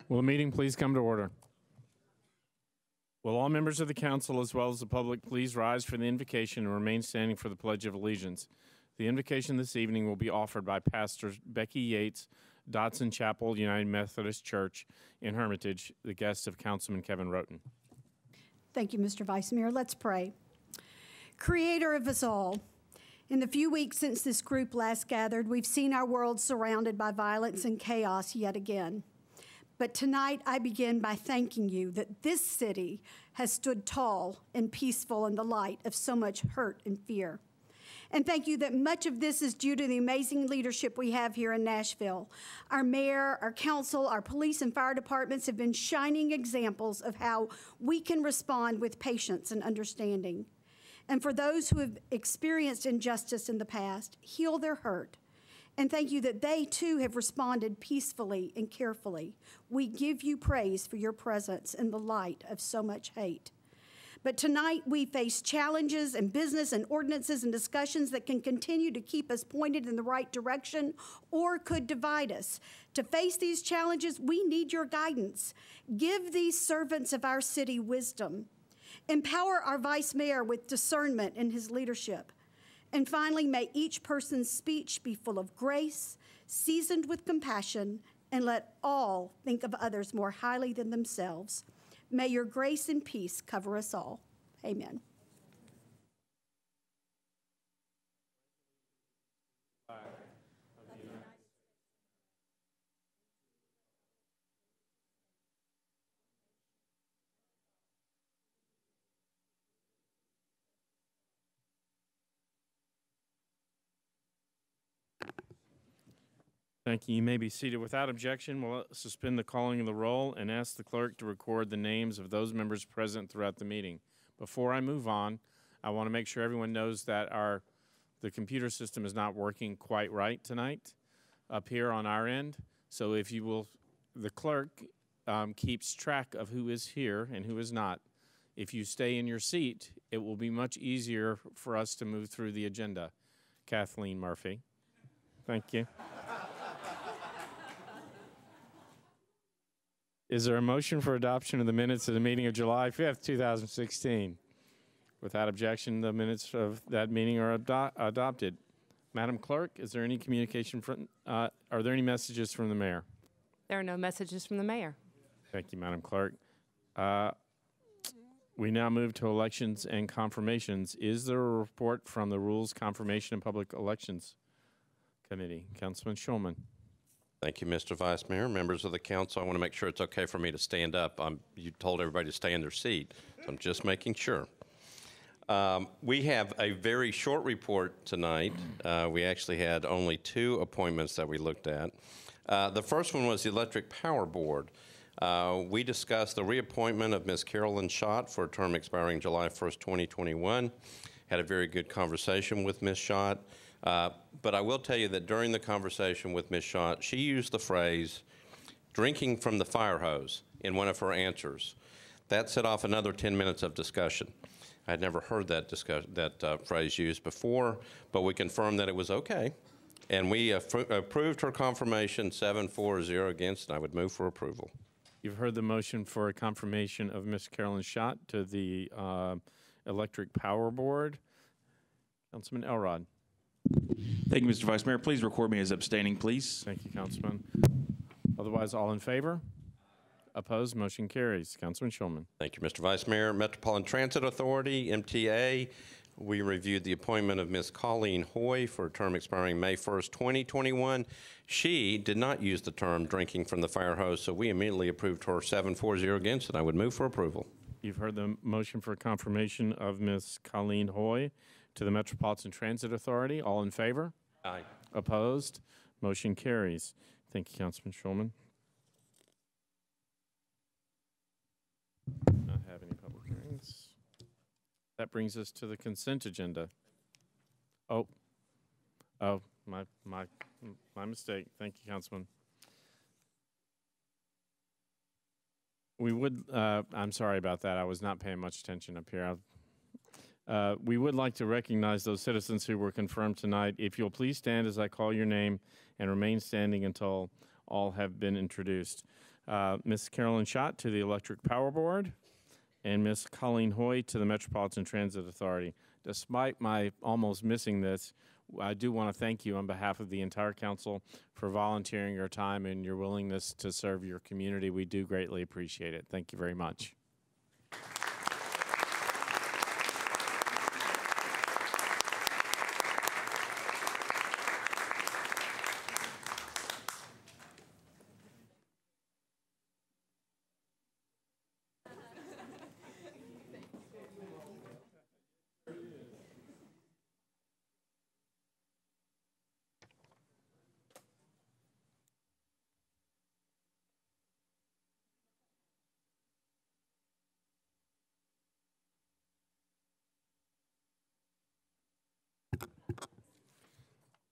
Will the meeting please come to order? Will all members of the council as well as the public please rise for the invocation and remain standing for the Pledge of Allegiance. The invocation this evening will be offered by Pastor Becky Yates, Dodson Chapel, United Methodist Church in Hermitage, the guest of Councilman Kevin Roten. Thank you, Mr. Vice Mayor. Let's pray. Creator of us all, in the few weeks since this group last gathered, we've seen our world surrounded by violence and chaos yet again. But tonight, I begin by thanking you that this city has stood tall and peaceful in the light of so much hurt and fear. And thank you that much of this is due to the amazing leadership we have here in Nashville. Our mayor, our council, our police and fire departments have been shining examples of how we can respond with patience and understanding. And for those who have experienced injustice in the past, heal their hurt. And thank you that they too have responded peacefully and carefully. We give you praise for your presence in the light of so much hate. But tonight we face challenges and business and ordinances and discussions that can continue to keep us pointed in the right direction or could divide us. To face these challenges, we need your guidance. Give these servants of our city wisdom. Empower our vice mayor with discernment in his leadership. And finally, may each person's speech be full of grace, seasoned with compassion, and let all think of others more highly than themselves. May your grace and peace cover us all. Amen. Thank you. You may be seated. Without objection, we'll suspend the calling of the roll and ask the clerk to record the names of those members present throughout the meeting. Before I move on, I want to make sure everyone knows that the computer system is not working quite right tonight up here on our end. So if you will, the clerk keeps track of who is here and who is not. If you stay in your seat, it will be much easier for us to move through the agenda. Kathleen Murphy. Thank you. Is there a motion for adoption of the minutes of the meeting of July 5th, 2016? Without objection, the minutes of that meeting are adopted. Madam Clerk, is there any communication from, are there any messages from the mayor? There are no messages from the mayor. Thank you, Madam Clerk. We now move to elections and confirmations. Is there a report from the Rules, Confirmation, and Public Elections Committee? Councilman Schulman. Thank you, Mr. Vice Mayor. Members of the council, I want to make sure it's okay for me to stand up. You told everybody to stay in their seat, so I'm just making sure. We have a very short report tonight. We actually had only 2 appointments that we looked at. The first one was the Electric Power Board. We discussed the reappointment of Ms. Carolyn Schott for a term expiring July 1st, 2021. Had a very good conversation with Ms. Schott. But I will tell you that during the conversation with Ms. Schott, she used the phrase, drinking from the fire hose, in one of her answers. That set off another 10 minutes of discussion. I had never heard that phrase used before, but we confirmed that it was okay. And we approved her confirmation 7-4-0 against, and I would move for approval. You've heard the motion for a confirmation of Ms. Carolyn Schott to the Electric Power Board. Councilman Elrod. Thank you, Mr. Vice Mayor. Please record me as abstaining, please. Thank you, Councilman. Otherwise, all in favor? Opposed? Motion carries. Councilman Schulman. Thank you, Mr. Vice Mayor. Metropolitan Transit Authority, MTA. We reviewed the appointment of Ms. Colleen Hoy for a term expiring May 1st, 2021. She did not use the term drinking from the fire hose, so we immediately approved her 7-4-0 against, and I would move for approval. You've heard the motion for confirmation of Ms. Colleen Hoy to the Metropolitan Transit Authority. All in favor? Aye. Opposed? Motion carries. Thank you, Councilman Schulman. Not have any public hearings. That brings us to the consent agenda. Oh, my mistake. Thank you, Councilman. We would, I'm sorry about that. I was not paying much attention up here. We would like to recognize those citizens who were confirmed tonight. If you'll please stand as I call your name and remain standing until all have been introduced. Ms. Carolyn Schott to the Electric Power Board, and Ms. Colleen Hoy to the Metropolitan Transit Authority. Despite my almost missing this, I do want to thank you on behalf of the entire council for volunteering your time and your willingness to serve your community. We do greatly appreciate it. Thank you very much.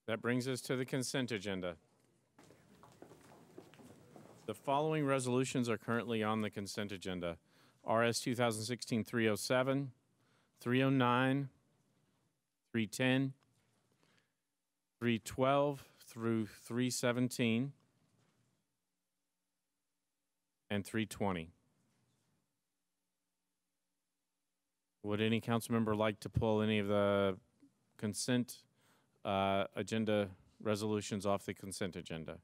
That brings us to the consent agenda. The following resolutions are currently on the consent agenda. RS 2016-307, 309, 310, 312 through 317, and 320. Would any council member like to pull any of the consent agenda resolutions off the consent agenda?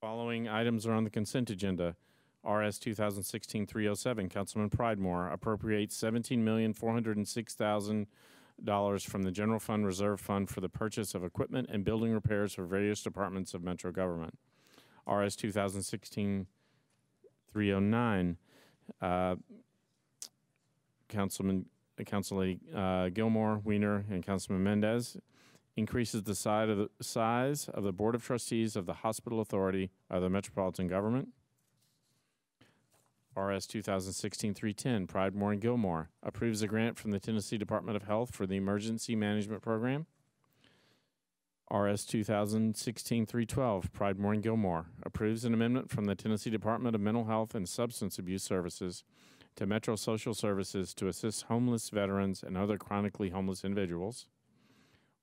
Following items are on the consent agenda. RS 2016-307, Councilman Pridemore appropriates $17,406,000 from the General Fund Reserve Fund for the purchase of equipment and building repairs for various departments of Metro government. RS 2016-309, Council Lady Gilmore, Weiner, and Councilman Mendez increases the size of the Board of Trustees of the Hospital Authority of the Metropolitan Government. RS 2016-310, Pridemore and Gilmore approves a grant from the Tennessee Department of Health for the Emergency Management Program. RS 2016-312, Pridemore and Gilmore approves an amendment from the Tennessee Department of Mental Health and Substance Abuse Services to Metro Social Services to assist homeless veterans and other chronically homeless individuals.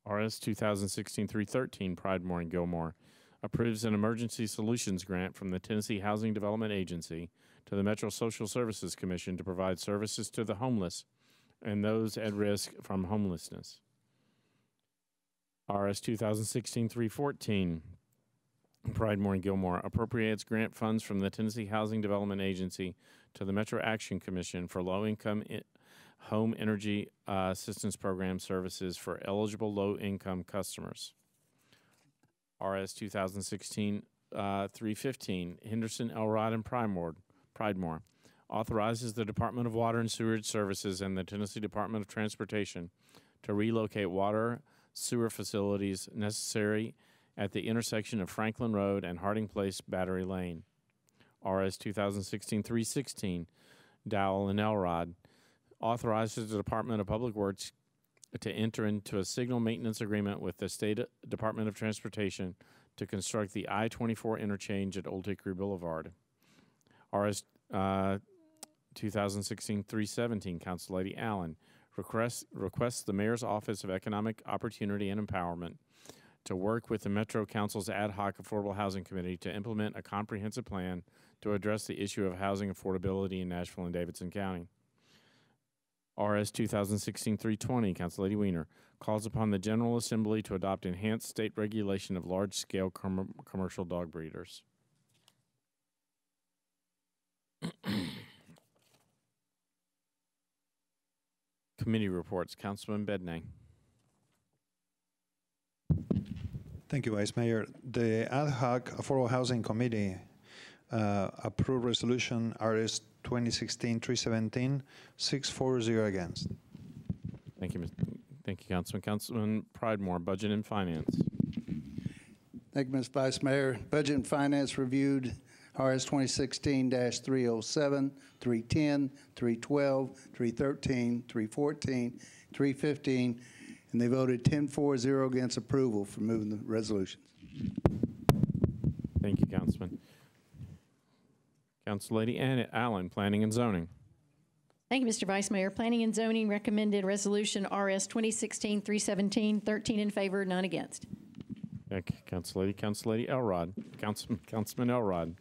RS 2016-313, Pridemore and Gilmore approves an emergency solutions grant from the Tennessee Housing Development Agency to the Metro Social Services Commission to provide services to the homeless and those at risk from homelessness. RS 2016-314, Pridemore and Gilmore appropriates grant funds from the Tennessee Housing Development Agency to the Metro Action Commission for low-income home energy assistance program services for eligible low-income customers. RS 2016-315, Henderson, Elrod, and Pridemore authorizes the Department of Water and Sewerage Services and the Tennessee Department of Transportation to relocate water sewer facilities necessary at the intersection of Franklin Road and Harding Place Battery Lane. RS 2016-316, Dowell and Elrod authorizes the Department of Public Works to enter into a signal maintenance agreement with the State Department of Transportation to construct the I-24 interchange at Old Hickory Boulevard. RS 2016-317, Council Lady Allen requests the Mayor's Office of Economic Opportunity and Empowerment to work with the Metro Council's Ad Hoc Affordable Housing Committee to implement a comprehensive plan to address the issue of housing affordability in Nashville and Davidson County. RS 2016-320, Council Lady Weiner calls upon the General Assembly to adopt enhanced state regulation of large-scale commercial dog breeders. Committee reports. Councilman Bednang. Thank you, Vice Mayor. The Ad Hoc Affordable Housing Committee approved resolution RS 2016-317, 640 against. Thank you, thank you, Councilman. Councilman Pridemore, Budget and Finance. Thank you, Mr. Vice Mayor. Budget and Finance reviewed RS 2016-307, 310, 312, 313, 314, 315, and they voted 10-4-0 against approval for moving the resolutions. Thank you, Councilman. Council Lady Allen, Planning and Zoning. Thank you, Mr. Vice Mayor. Planning and Zoning recommended resolution RS 2016-317, 13 in favor, none against. Thank you, Council Lady. Council Lady Elrod. Councilman Elrod.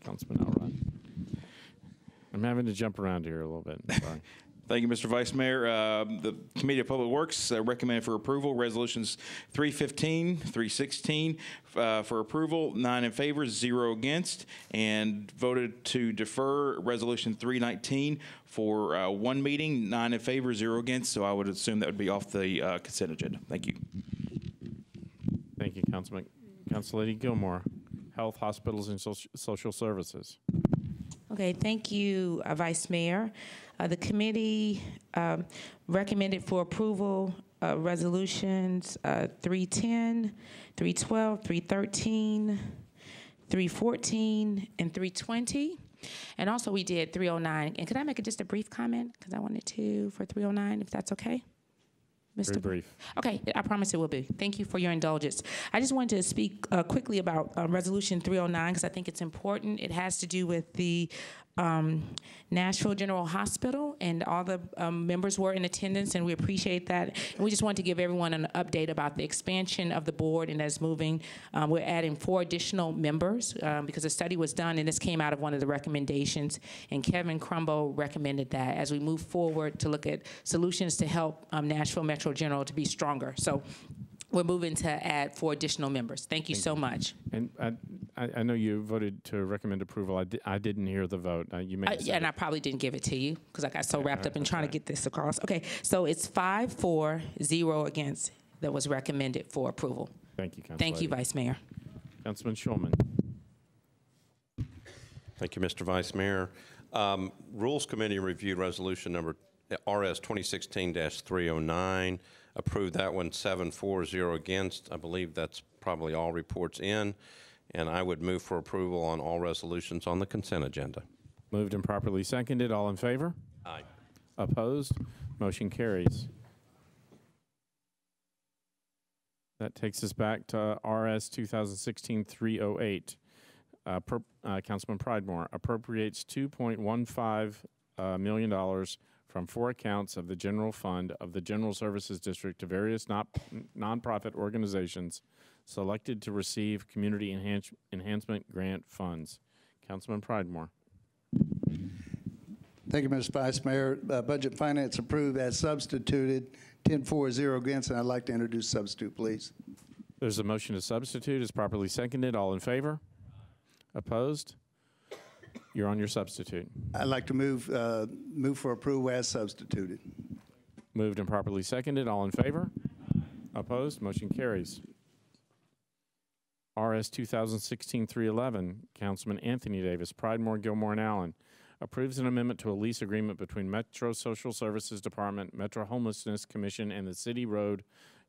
I'm having to jump around here a little bit. Sorry. Thank you, Mr. Vice Mayor. The Committee of Public Works recommended for approval resolutions 315, 316 for approval, 9 in favor, 0 against, and voted to defer resolution 319 for 1 meeting, 9 in favor, 0 against. So I would assume that would be off the consent agenda. Thank you. Thank you, Councilman. Council Lady Gilmore. Health, Hospitals, and Social Services. Okay, thank you, Vice Mayor. The committee recommended for approval resolutions 310, 312, 313, 314, and 320. And also we did 309. And could I make just a brief comment? Because I wanted to for 309, if that's okay? Very brief. Okay, I promise it will be. Thank you for your indulgence. I just wanted to speak quickly about Resolution 309 because I think it's important. It has to do with the Nashville General Hospital, and all the members were in attendance, and we appreciate that. And we just wanted to give everyone an update about the expansion of the board, and that's moving. We're adding 4 additional members because a study was done, and this came out of one of the recommendations, and Kevin Crumbo recommended that as we move forward to look at solutions to help Nashville Metro General to be stronger. So we're moving to add 4 additional members. Thank you so much. And I know you voted to recommend approval. I didn't hear the vote. You may Yeah, and I probably didn't give it to you because I got so wrapped up in trying to get this across. Okay, so it's 5-4-0 against that was recommended for approval. Thank you, Council Thank you, Lady. Vice Mayor. Councilman Schulman. Thank you, Mr. Vice Mayor. Rules Committee reviewed resolution number RS 2016-309. Approved that one 7-4-0 against. I believe that's probably all reports in. And I would move for approval on all resolutions on the consent agenda. Moved and properly seconded. All in favor? Aye. Opposed? Motion carries. That takes us back to RS 2016-308. Councilman Pridemore appropriates $2.15 million from 4 accounts of the general fund of the General Services District to various nonprofit organizations selected to receive community enhancement grant funds. Councilman Pridemore. Thank you, Mr. Vice Mayor. Budget and Finance approved as substituted, 10-4-0 against, and I'd like to introduce substitute, please. There's a motion to substitute. It's properly seconded. All in favor? Opposed? You're on your substitute. I'd like to move for approval as substituted. Moved and properly seconded. All in favor? Opposed? Motion carries. RS 2016-311, Councilman Anthony Davis, Pridemore, Gilmore, and Allen, approves an amendment to a lease agreement between Metro Social Services Department, Metro Homelessness Commission, and the City Road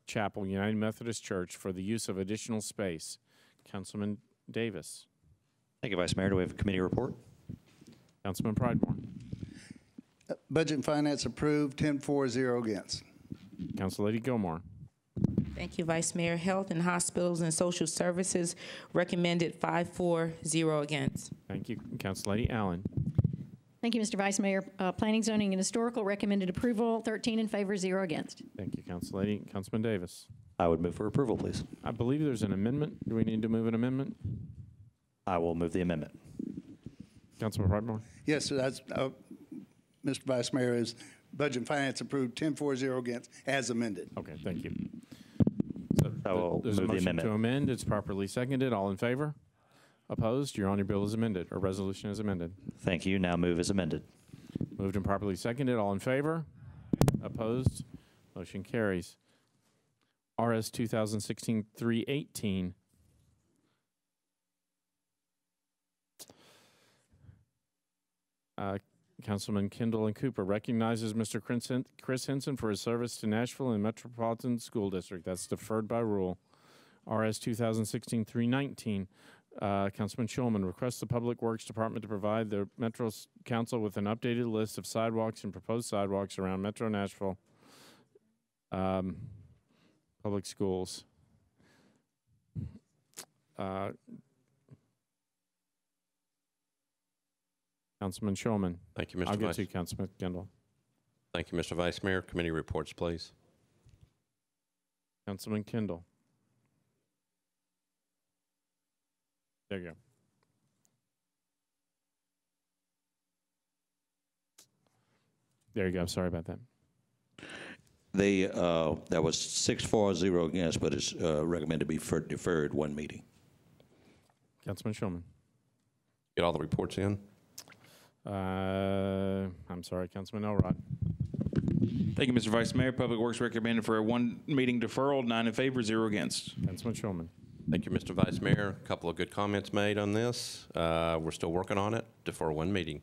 Chapel United Methodist Church for the use of additional space. Councilman Davis. Thank you, Vice Mayor. Do we have a committee report? Councilman Pridemore. Budget and Finance approved, 10-4-0 against. Council Lady Gilmore. Thank you, Vice Mayor. Health and Hospitals and Social Services recommended 5-4-0 against. Thank you. Council Lady Allen. Thank you, Mr. Vice Mayor. Planning, Zoning, and Historical recommended approval, 13 in favor, 0 against. Thank you, Council Lady. Councilman Davis. I would move for approval, please. I believe there's an amendment. Do we need to move an amendment? I will move the amendment. Councilman Pridemore. Yes, sir, that's, Mr. Vice Mayor, is Budget and Finance approved, 10-4-0 against, as amended. Okay, thank you. So I will there's a move the motion amendment. to amend. It's properly seconded. All in favor? Opposed? Your Honor, bill is amended, or resolution is amended. Thank you. Now move as amended. Moved and properly seconded. All in favor? Opposed? Motion carries. RS 2016-318. Councilman Kendall and Cooper recognizes Mr. Chris Henson for his service to Nashville and Metropolitan School District. That's deferred by rule. RS 2016-319. Councilman Schulman requests the Public Works Department to provide the Metro Council with an updated list of sidewalks and proposed sidewalks around Metro Nashville public schools. Councilman Schulman. Thank you, Mr. I'll get Vice. to you, Councilman Kendall. Thank you, Mr. Vice Mayor. Committee reports, please. Councilman Kendall. There you go. There you go. Sorry about that. They, that was 6-4-0 against, but it's recommended to be deferred one meeting. Councilman Shulman. Get all the reports in? I'm sorry, Councilman Elrod. Thank you, Mr. Vice Mayor. Public Works recommended for a one meeting deferral, 9 in favor, 0 against. Councilman Shulman. Thank you, Mr. Vice Mayor. A couple of good comments made on this. We're still working on it. Defer one meeting.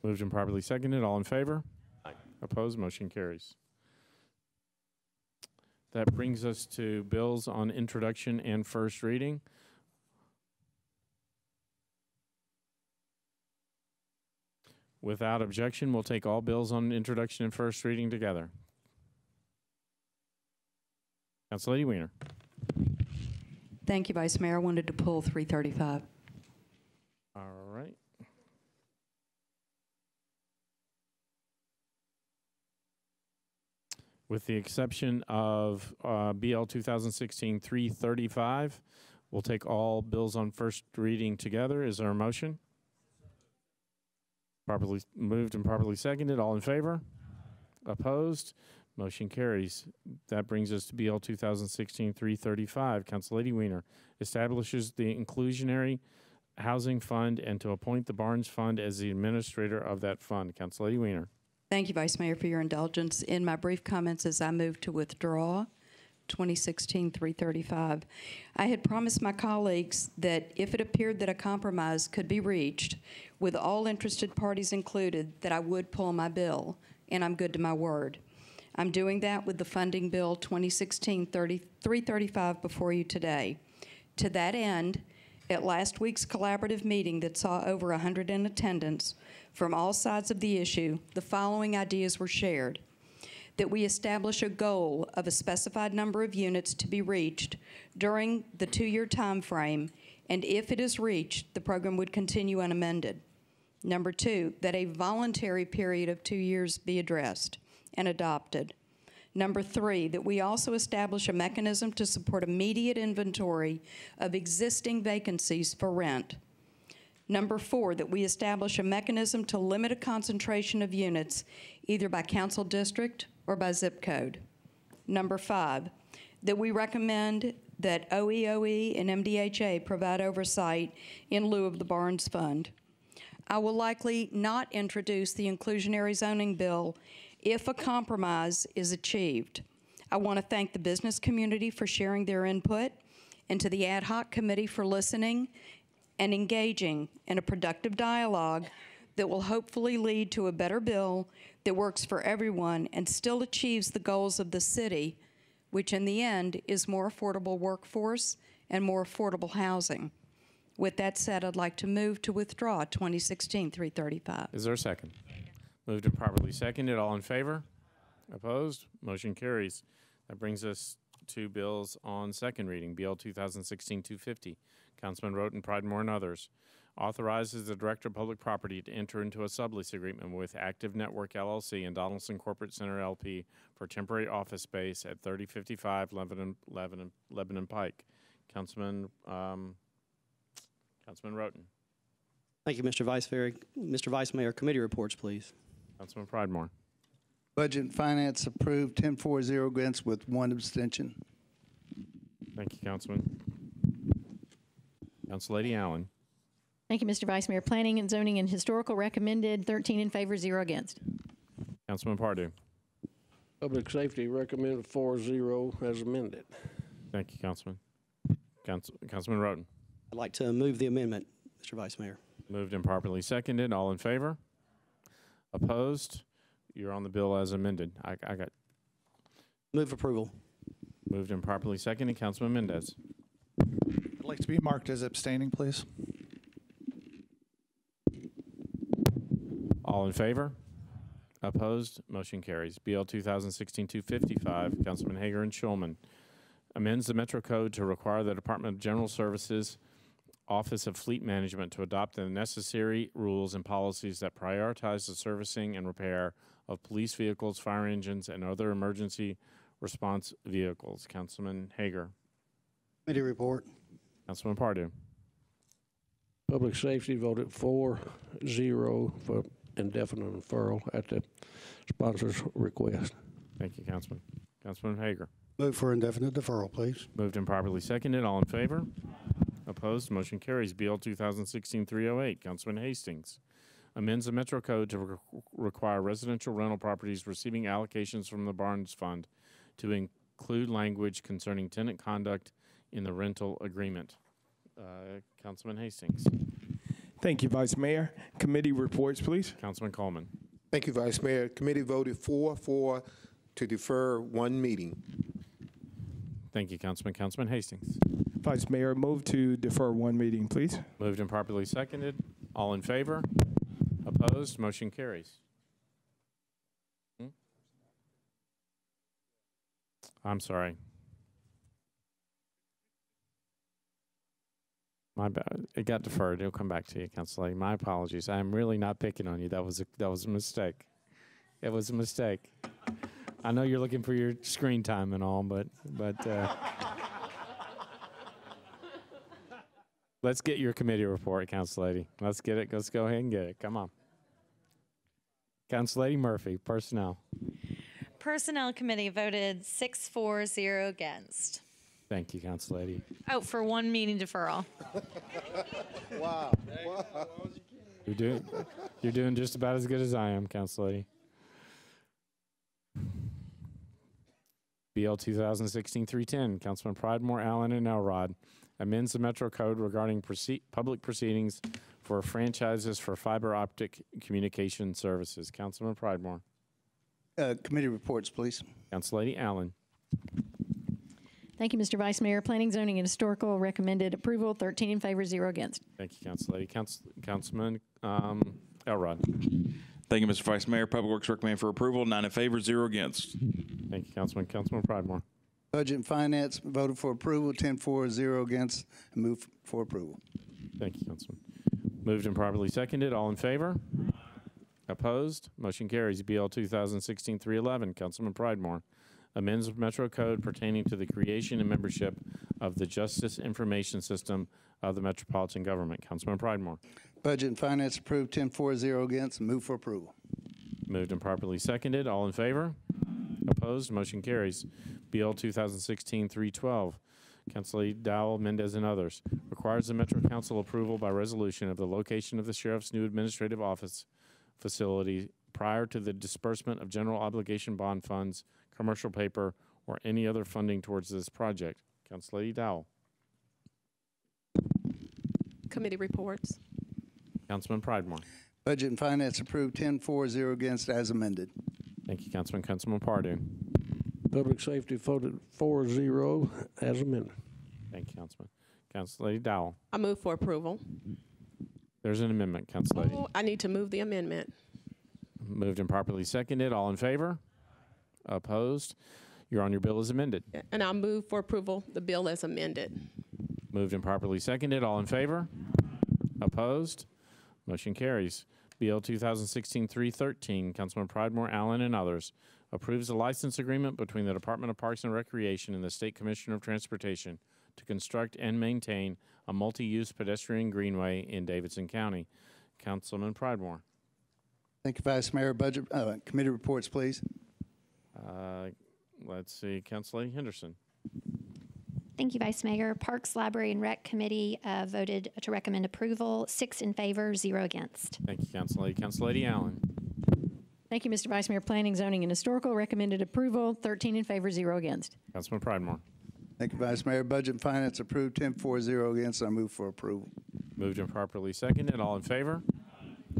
Moved and properly seconded. All in favor? Aye. Opposed? Motion carries. That brings us to bills on introduction and first reading. Without objection, we'll take all bills on introduction and first reading together. Councilor Weiner. Thank you, Vice Mayor. I wanted to pull 335. All right. With the exception of BL 2016-335, we'll take all bills on first reading together. Is there a motion? Properly moved and properly seconded. All in favor? Opposed? Motion carries. That brings us to BL 2016-335. Council Lady Weiner establishes the Inclusionary Housing Fund and to appoint the Barnes Fund as the administrator of that fund. Council Lady Weiner. Thank you, Vice Mayor, for your indulgence. In my brief comments, as I move to withdraw 2016-335, I had promised my colleagues that if it appeared that a compromise could be reached with all interested parties included, that I would pull my bill, and I'm good to my word. I'm doing that with the funding bill 2016-335 before you today. To that end, at last week's collaborative meeting that saw over 100 in attendance from all sides of the issue, the following ideas were shared: that we establish a goal of a specified number of units to be reached during the 2-year time frame, and if it is reached, the program would continue unamended. Number 2, that a voluntary period of 2 years be addressed and adopted. Number 3, that we also establish a mechanism to support immediate inventory of existing vacancies for rent. Number 4, that we establish a mechanism to limit a concentration of units either by council district or by zip code. Number 5, that we recommend that OEOE and MDHA provide oversight in lieu of the Barnes Fund. I will likely not introduce the inclusionary zoning bill if a compromise is achieved. I want to thank the business community for sharing their input and to the ad hoc committee for listening and engaging in a productive dialogue that will hopefully lead to a better bill that works for everyone and still achieves the goals of the city, which in the end is more affordable workforce and more affordable housing. With that said, I'd like to move to withdraw 2016-335. Is there a second? Moved and properly seconded. All in favor? Opposed? Motion carries. That brings us to bills on second reading. BL 2016-250. Councilman Roten, Pridemore, and others. Authorizes the Director of Public Property to enter into a sublease agreement with Active Network LLC and Donaldson Corporate Center LP for temporary office space at 3055 Lebanon Pike. Councilman Roten. Thank you, Mr. Vice Mayor. Mr. Vice Mayor, committee reports, please. Councilman Pridemore. Budget and Finance approved 10-4-0 against with 1 abstention. Thank you, Councilman. Council Lady Allen. Thank you, Mr. Vice Mayor. Planning and Zoning and Historical recommended, 13 in favor, 0 against. Councilman Pardue. Public Safety recommended 4-0 as amended. Thank you, Councilman. Councilman Roten. I'd like to move the amendment, Mr. Vice Mayor. Moved and properly seconded. All in favor? Opposed? You're on the bill as amended. I got. Move approval. Moved and properly seconded. Councilman Mendez. I'd like to be marked as abstaining, please. All in favor? Opposed? Motion carries. BL 2016-255, Councilman Hager and Shulman. Amends the Metro Code to require the Department of General Services Office of Fleet Management to adopt the necessary rules and policies that prioritize the servicing and repair of police vehicles, fire engines, and other emergency response vehicles. Councilman Hager. Committee report. Councilman Pardue. Public Safety voted 4-0 for indefinite deferral at the sponsor's request. Thank you, Councilman. Councilman Hager. Move for indefinite deferral, please. Moved and properly seconded. All in favor? Opposed? Motion carries. BL 2016-308. Councilman Hastings. Amends the Metro Code to require residential rental properties receiving allocations from the Barnes Fund to include language concerning tenant conduct in the rental agreement. Councilman Hastings. Thank you, Vice Mayor. Committee reports, please. Councilman Coleman. Thank you, Vice Mayor. Committee voted 4-4 to defer one meeting. Thank you, Councilman. Councilman Hastings. Vice Mayor, move to defer one meeting, please. Moved and properly seconded. All in favor? Opposed? Motion carries. I'm sorry. My bad. It got deferred. It'll come back to you, Council Lady. My apologies. I'm really not picking on you. That was a mistake. It was a mistake. I know you're looking for your screen time and all, but let's get your committee report, Council Lady. Let's get it. Let's go ahead and get it. Come on. Council Lady Murphy, Personnel. Personnel Committee voted 6-4-0 against. Thank you, Council Lady. Oh, for one meeting deferral. Wow. You're doing just about as good as I am, Council Lady. BL 2016-310, Councilman Pridemore, Allen, and Elrod amends the Metro Code regarding public proceedings for franchises for fiber optic communication services. Councilman Pridemore. Committee reports, please. Council Lady Allen. Thank you, Mr. Vice Mayor. Planning, Zoning, and Historical recommended approval, 13 in favor, 0 against. Thank you, Council Lady. Councilman Elrod. Thank you, Mr. Vice Mayor. Public Works recommend for approval, 9 in favor, 0 against. Thank you, Councilman. Councilman Pridemore. Budget and Finance voted for approval, 10-4, 0 against, and move for approval. Thank you, Councilman. Moved and properly seconded. All in favor? Opposed? Motion carries. BL 2016-311, Councilman Pridemore. Amends Metro Code pertaining to the creation and membership of the Justice Information System of the Metropolitan Government. Councilman Pridemore. Budget and Finance approved, 10-4, 0 against, and move for approval. Moved and properly seconded. All in favor? Opposed? Motion carries. BL 2016-312, Council Lady Dowell, Mendez, and others. Requires the Metro Council approval by resolution of the location of the Sheriff's new administrative office facility prior to the disbursement of general obligation bond funds, commercial paper, or any other funding towards this project. Council Lady Dowell. Committee reports. Councilman Pridemore. Budget and Finance approved, 10-4, 0 against, as amended. Thank you, Councilman. Councilman Pardue. Public Safety voted 4-0 as amended. Thank you, Councilman. Council Lady Dowell. I move for approval. There's an amendment, Council Lady. Oh, I need to move the amendment. Moved and properly seconded. All in favor? Opposed? You're on your bill as amended. And I'll move for approval the bill as amended. Moved and properly seconded. All in favor? Opposed? Motion carries. BL 2016-313, Councilman Pridemore, Allen, and others, approves a license agreement between the Department of Parks and Recreation and the State Commissioner of Transportation to construct and maintain a multi-use pedestrian greenway in Davidson County. Councilman Pridemore. Thank you, Vice Mayor. Budget Committee reports, please. Let's see, Council Lady Henderson. Thank you, Vice Mayor. Parks, Library, and Rec Committee voted to recommend approval, 6 in favor, 0 against. Thank you, Council Lady. Council Lady Allen. Thank you, Mr. Vice Mayor. Planning, Zoning, and Historical recommended approval, 13 in favor, 0 against. Councilman Pridemore. Thank you, Vice Mayor. Budget and Finance approved, 10-4, 0 against. I move for approval. Moved and properly seconded. All in favor?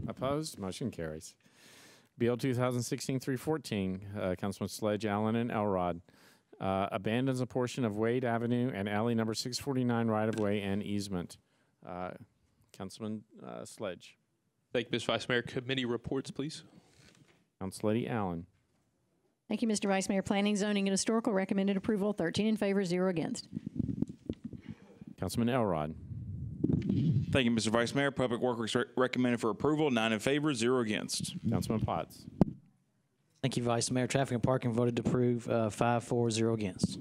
Opposed? Motion carries. BL 2016-314, Councilman Sledge, Allen, and Elrod, abandons a portion of Wade Avenue and alley number 649 right-of-way and easement. Councilman Sledge. Thank you, Mr. Vice Mayor. Committee reports, please. Council Lady Allen. Thank you, Mr. Vice Mayor. Planning, Zoning, and Historical recommended approval, 13 in favor, 0 against. Councilman Elrod. Thank you, Mr. Vice Mayor. Public Works recommended for approval, 9 in favor, 0 against. Councilman Potts. Thank you, Vice Mayor. Traffic and Parking voted to approve, 5-4, 0 against.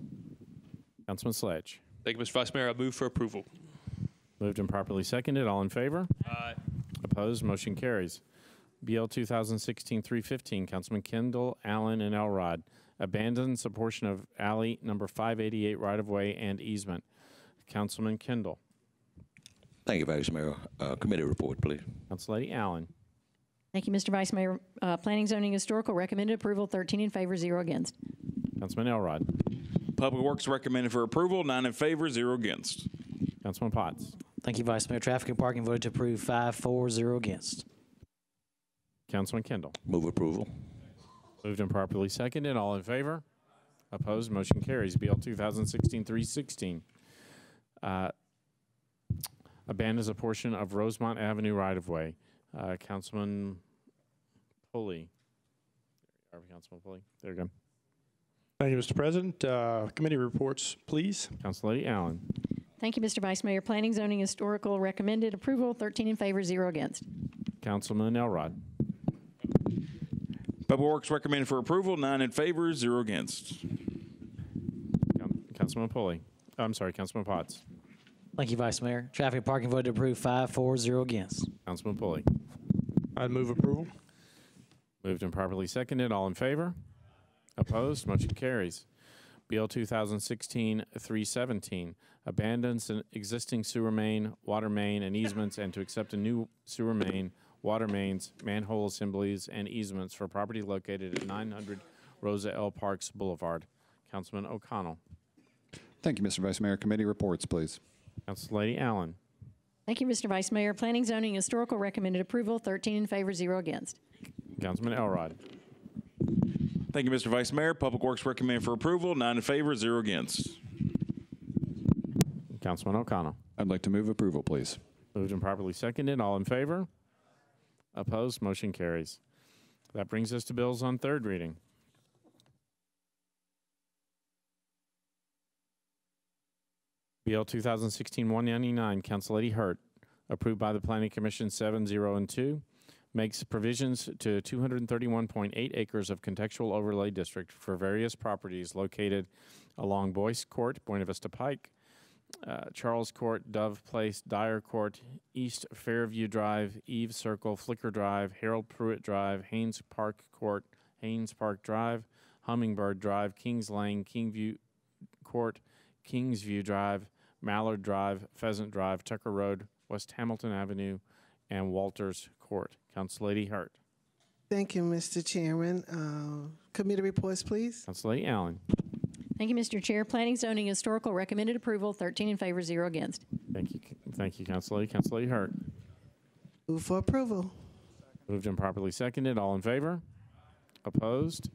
Councilman Sledge. Thank you, Mr. Vice Mayor. I move for approval. Moved and properly seconded. All in favor? Aye. Opposed? Motion carries. BL 2016-315, Councilman Kendall, Allen, and Elrod. Abandons a portion of alley number 588 right-of-way and easement. Councilman Kendall. Thank you, Vice Mayor. Committee report, please. Councillady Allen. Thank you, Mr. Vice Mayor. Planning, Zoning, Historical recommended approval, 13 in favor, 0 against. Councilman Elrod. Public Works recommended for approval, 9 in favor, 0 against. Councilman Potts. Thank you, Vice Mayor. Traffic and Parking voted to approve 5-4, 0 against. Councilman Kendall. Move approval. Moved and properly seconded. All in favor? Opposed? Motion carries. BL 2016-316. Abandons a portion of Rosemont Avenue right-of-way. Councilman Pulley. Councilman Pulley. There you go. Thank you, Mr. President. Committee reports, please. Councillady Allen. Thank you, Mr. Vice Mayor. Planning, Zoning, Historical recommended approval, 13 in favor, 0 against. Councilman Elrod. Public Works recommended for approval, 9 in favor, 0 against. Councilman Pulley. I'm sorry, Councilman Potts. Thank you, Vice Mayor. Traffic and Parking voted to approve 5-4, 0 against. Councilman Pulley. I'd move approval. Moved and properly seconded. All in favor? Opposed? Motion carries. BL 2016-317, abandons an existing sewer main, water main, and easements, and to accept a new sewer main, water mains, manhole assemblies, and easements for property located at 900 Rosa L. Parks Boulevard. Councilman O'Connell. Thank you, Mr. Vice Mayor. Committee reports, please. Councillady Allen. Thank you, Mr. Vice Mayor. Planning, Zoning, Historical recommended approval, 13 in favor, 0 against. Councilman Elrod. Thank you, Mr. Vice Mayor. Public Works recommended for approval, 9 in favor, 0 against. Councilman O'Connell. I'd like to move approval, please. Moved and properly seconded. All in favor? Opposed? Motion carries. That brings us to bills on third reading. BL 2016-199, Councillady Hurt, approved by the Planning Commission 7-0-2, makes provisions to 231.8 acres of contextual overlay district for various properties located along Boyce Court, Buena Vista Pike, Charles Court, Dove Place, Dyer Court, East Fairview Drive, Eve Circle, Flicker Drive, Harold Pruitt Drive, Haynes Park Court, Haynes Park Drive, Hummingbird Drive, Kings Lane, Kingview Court, Kingsview Drive, Mallard Drive, Pheasant Drive, Tucker Road, West Hamilton Avenue, and Walters Court. Councillady Hurt. Thank you, Mr. Chairman. Committee reports, please. Councillady Allen. Thank you, Mr. Chair. Planning, Zoning, Historical recommended approval, 13 in favor, 0 against. Thank you, Councillady. Councillady Hurt. Move for approval. Moved and properly seconded. All in favor? Opposed?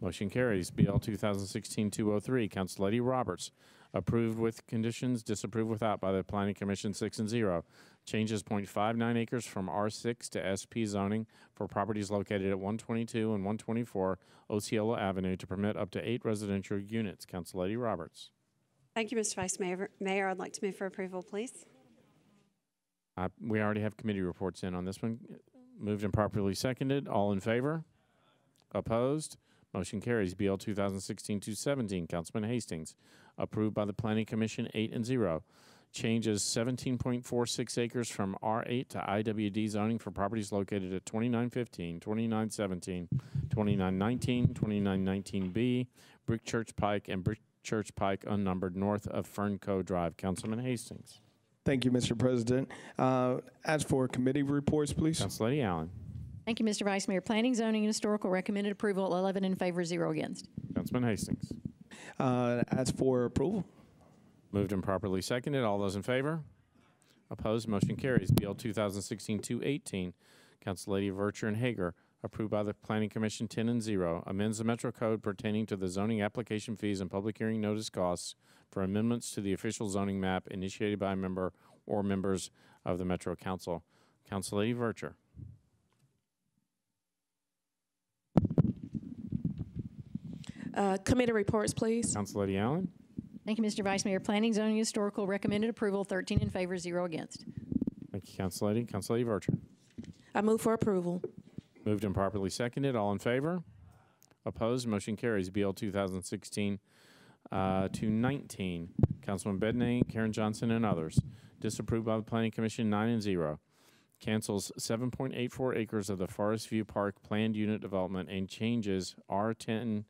Motion carries. BL 2016-203, Councillady Roberts. Approved with conditions, disapproved without by the Planning Commission 6-0. Changes 0.59 acres from R6 to SP zoning for properties located at 122 and 124 Osceola Avenue to permit up to 8 residential units. Councillady Roberts. Thank you, Mr. Vice Mayor. Mayor, I'd like to move for approval, please. We already have committee reports in on this one. Moved and properly seconded. All in favor? Opposed? Motion carries. BL 2016-217, Councilman Hastings. Approved by the Planning Commission 8-0. Changes 17.46 acres from R8 to IWD zoning for properties located at 2915, 2917, 2919, 2919B, Brick Church Pike, and Brick Church Pike unnumbered north of Fernco Drive. Councilman Hastings. Thank you, Mr. President. As for committee reports, please. Councillady Allen. Thank you, Mr. Vice Mayor. Planning, Zoning, and Historical recommended approval, 11 in favor, 0 against. Councilman Hastings. As for approval. Moved and properly seconded. All those in favor? Opposed? Motion carries. BL 2016-218, Councillady Vercher and Hager. Approved by the Planning Commission 10-0. Amends the Metro Code pertaining to the zoning application fees and public hearing notice costs for amendments to the official zoning map initiated by a member or members of the Metro Council. Councillady Vercher. Committee reports, please. Councillady Allen. Thank you, Mr. Vice Mayor. Planning, Zoning, Historical recommended approval, 13 in favor, 0 against. Thank you, Councillady. Councillady Vercher. I move for approval. Moved and properly seconded. All in favor? Opposed? Motion carries. BL 2016-219. Councilman Bedney, Karen Johnson, and others. disapproved by the Planning Commission 9-0. Cancels 7.84 acres of the Forest View Park planned unit development and changes R10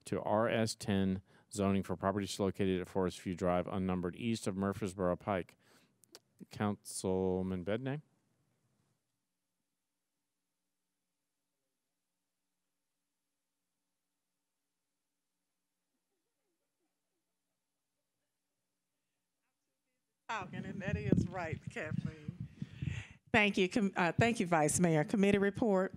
to RS10 zoning for properties located at Forest View Drive, unnumbered, east of Murfreesboro Pike. Councilman Bedname? Talking, and that is right, Kathleen. Thank you. Thank you, Vice Mayor. Committee report.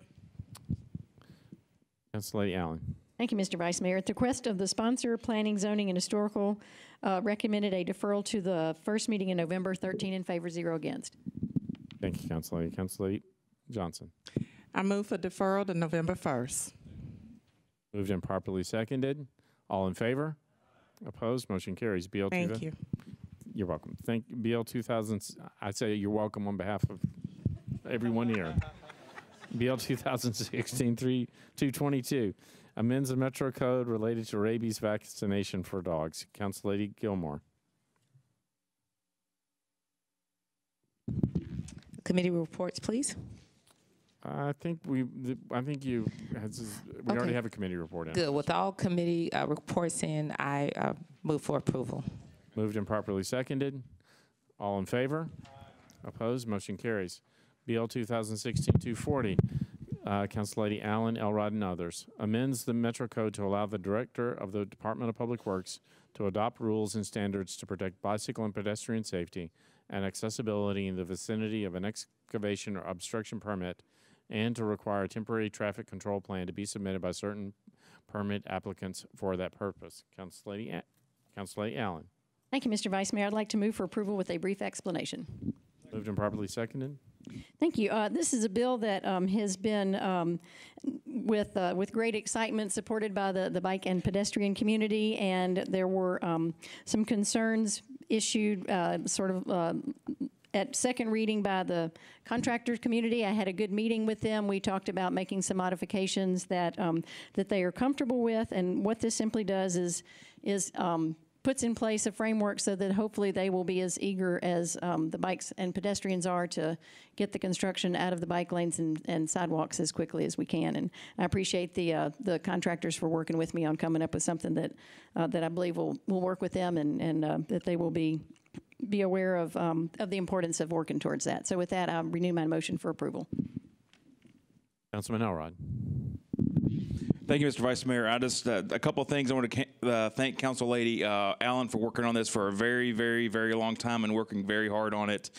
Council Lady Allen. Thank you, Mr. Vice Mayor. At the request of the sponsor, Planning, Zoning, and Historical recommended a deferral to the first meeting in November, 13 in favor, 0 against. Thank you, Council Lady. Council Lady Johnson. I move for deferral to November 1st. Moved and properly seconded. All in favor? Opposed? Motion carries. BL Thank you. You're welcome. BL 2000. I say you're welcome on behalf of everyone here. BL 2016-222 amends the Metro Code related to rabies vaccination for dogs. Council Lady Gilmore. Committee reports, please. I think you already have a committee report in. Good. With all committee reports in, I move for approval. Moved and properly seconded. All in favor? Opposed? Motion carries. BL 2016-240. Council Lady Allen, Elrod, and others. Amends the Metro Code to allow the Director of the Department of Public Works to adopt rules and standards to protect bicycle and pedestrian safety and accessibility in the vicinity of an excavation or obstruction permit, and to require a temporary traffic control plan to be submitted by certain permit applicants for that purpose. Council Lady Allen. Thank you, Mr. Vice Mayor. I'd like to move for approval with a brief explanation. Moved and properly seconded. Thank you. This is a bill that has been with great excitement supported by the bike and pedestrian community, and there were some concerns issued at second reading by the contractors community. I had a good meeting with them. We talked about making some modifications that they are comfortable with, and what this simply does is puts in place a framework so that hopefully they will be as eager as the bikes and pedestrians are to get the construction out of the bike lanes and sidewalks as quickly as we can. And I appreciate the contractors for working with me on coming up with something that I believe will work with them, and that they will be aware of the importance of working towards that. So with that, I'll renew my motion for approval. Councilman Elrod. Thank you, Mr. Vice Mayor. I just a couple of things. I want to thank Council Lady Allen for working on this for a very, very, very long time and working very hard on it.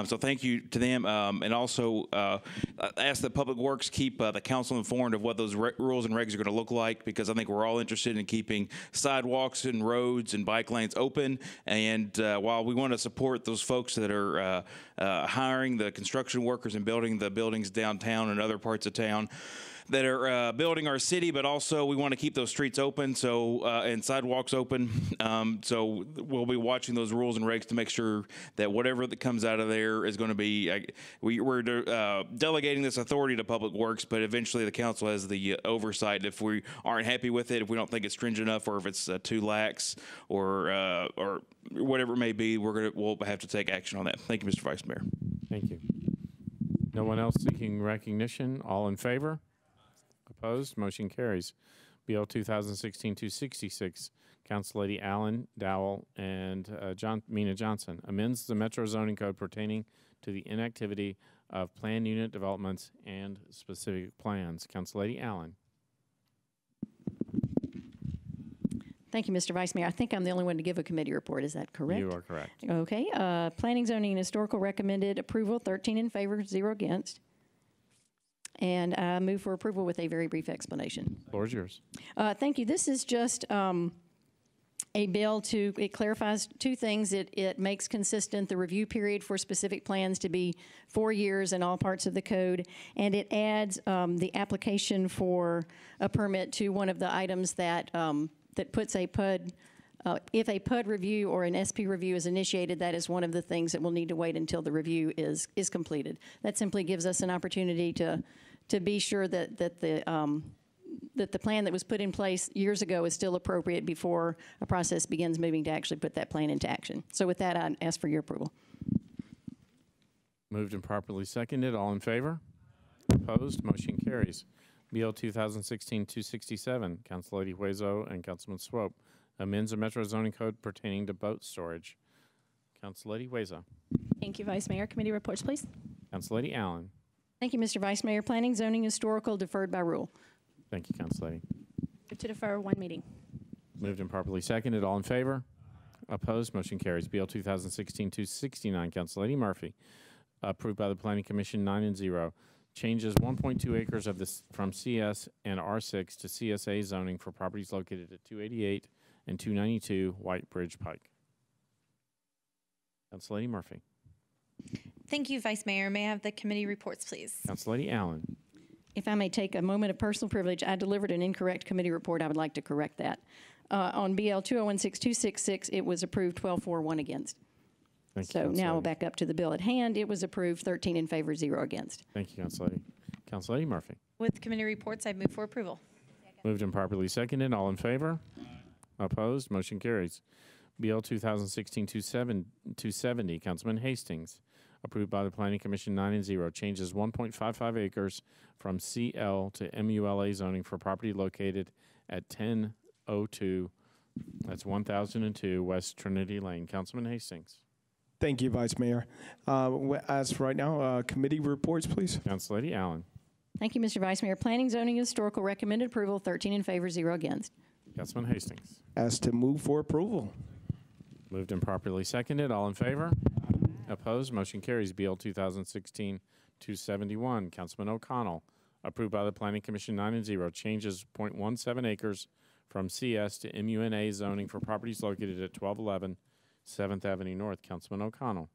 So thank you to them. And also ask that Public Works keep the council informed of what those rules and regs are going to look like, because I think we're all interested in keeping sidewalks and roads and bike lanes open. And while we want to support those folks that are hiring the construction workers and building the buildings downtown and other parts of town that are building our city, but also we want to keep those streets open, and sidewalks open. So we'll be watching those rules and regs to make sure that whatever that comes out of there is going to be. We're delegating this authority to Public Works, but eventually the council has the oversight. If we aren't happy with it, if we don't think it's stringent enough, or if it's too lax, or whatever it may be, we'll have to take action on that. Thank you, Mr. Vice Mayor. Thank you. No one else seeking recognition? All in favor? Opposed? Motion carries. BL 2016-266. Council Lady Allen, Dowell, and Mina Johnson amends the Metro Zoning Code pertaining to the inactivity of planned unit developments and specific plans. Council Lady Allen. Thank you, Mr. Vice Mayor. I think I'm the only one to give a committee report. Is that correct? You are correct. Okay. Planning, Zoning, and Historical recommended approval, 13 in favor, 0 against. And I move for approval with a very brief explanation. The floor is yours. Thank you. This is just a bill it clarifies two things. It makes consistent the review period for specific plans to be 4 years in all parts of the code, and it adds the application for a permit to one of the items that puts a PUD. If a PUD review or an SP review is initiated, that is one of the things that will need to wait until the review is completed. That simply gives us an opportunity to be sure that the plan that was put in place years ago is still appropriate before a process begins moving to actually put that plan into action. So with that, I ask for your approval. Moved and properly seconded. All in favor? Opposed? Motion carries. BL 2016-267, Council Lady Huezo and Councilman Swope, amends the Metro zoning code pertaining to boat storage. Council Lady Huezo. Thank you, Vice Mayor. Committee reports, please. Council Lady Allen. Thank you, Mr. Vice Mayor. Planning, Zoning, Historical, deferred by rule. Thank you, Council Lady. Move to defer one meeting. Moved and properly seconded. All in favor? Opposed? Motion carries. BL 2016-269, Council Lady Murphy, approved by the Planning Commission 9-0. Changes 1.2 acres of this from CS and R6 to CSA zoning for properties located at 288 and 292 White Bridge Pike. Council Lady Murphy. Thank you, Vice Mayor. May I have the committee reports, please? Council Lady Allen. If I may take a moment of personal privilege, I delivered an incorrect committee report. I would like to correct that. On BL 2016-266, it was approved 12-4, 1 against. Thank you, So Council now we'll Lady. back up to the bill at hand. It was approved 13 in favor, 0 against. Thank you, Council Lady. Council Lady Murphy. With committee reports, I move for approval. Moved and properly seconded. All in favor? Opposed? Motion carries. BL 2016-270, Councilman Hastings, approved by the Planning Commission 9-0, changes 1.55 acres from CL to MULA zoning for property located at 1002, that's 1002 West Trinity Lane. Councilman Hastings. Thank you, Vice Mayor. As right now, committee reports, please. Council Lady Allen. Thank you, Mr. Vice Mayor. Planning, Zoning, Historical, recommended approval, 13 in favor, 0 against. Councilman Hastings. As to move for approval. Moved and properly seconded. All in favor? Opposed? Motion carries. BL 2016-271, Councilman O'Connell, approved by the Planning Commission 9-0, changes 0.17 acres from CS to MUNA zoning for properties located at 1211 7th Avenue North. Councilman O'Connell.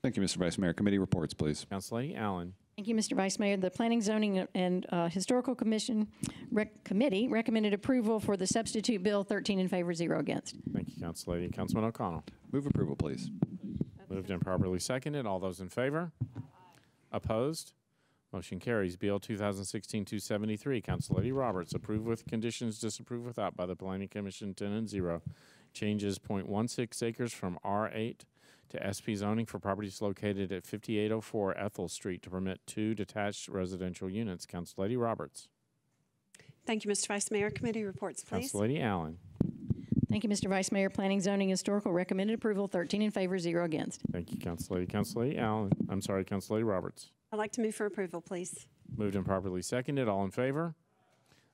Thank you, Mr. Vice Mayor. Committee reports, please. Council Lady Allen. Thank you, Mr. Vice Mayor. The Planning, Zoning, and Historical Commission Committee recommended approval for the substitute bill, 13 in favor, 0 against. Thank you, Council Lady. Councilman O'Connell. Move approval, please. Moved and properly seconded. All those in favor? Opposed? Motion carries. BL 2016-273, Council Lady Roberts, approved with conditions, disapproved without by the Planning Commission 10-0. Changes 0.16 acres from R8 to SP zoning for properties located at 5804 Ethel Street to permit 2 detached residential units. Council Lady Roberts. Thank you, Mr. Vice Mayor. Committee reports, please. Council Lady Allen. Thank you, Mr. Vice Mayor. Planning, Zoning, Historical recommended approval, 13 in favor, 0 against. Thank you, Council Lady. Council Lady Allen. I'm sorry, Council Lady Roberts. I'd like to move for approval, please. Moved and properly seconded. All in favor?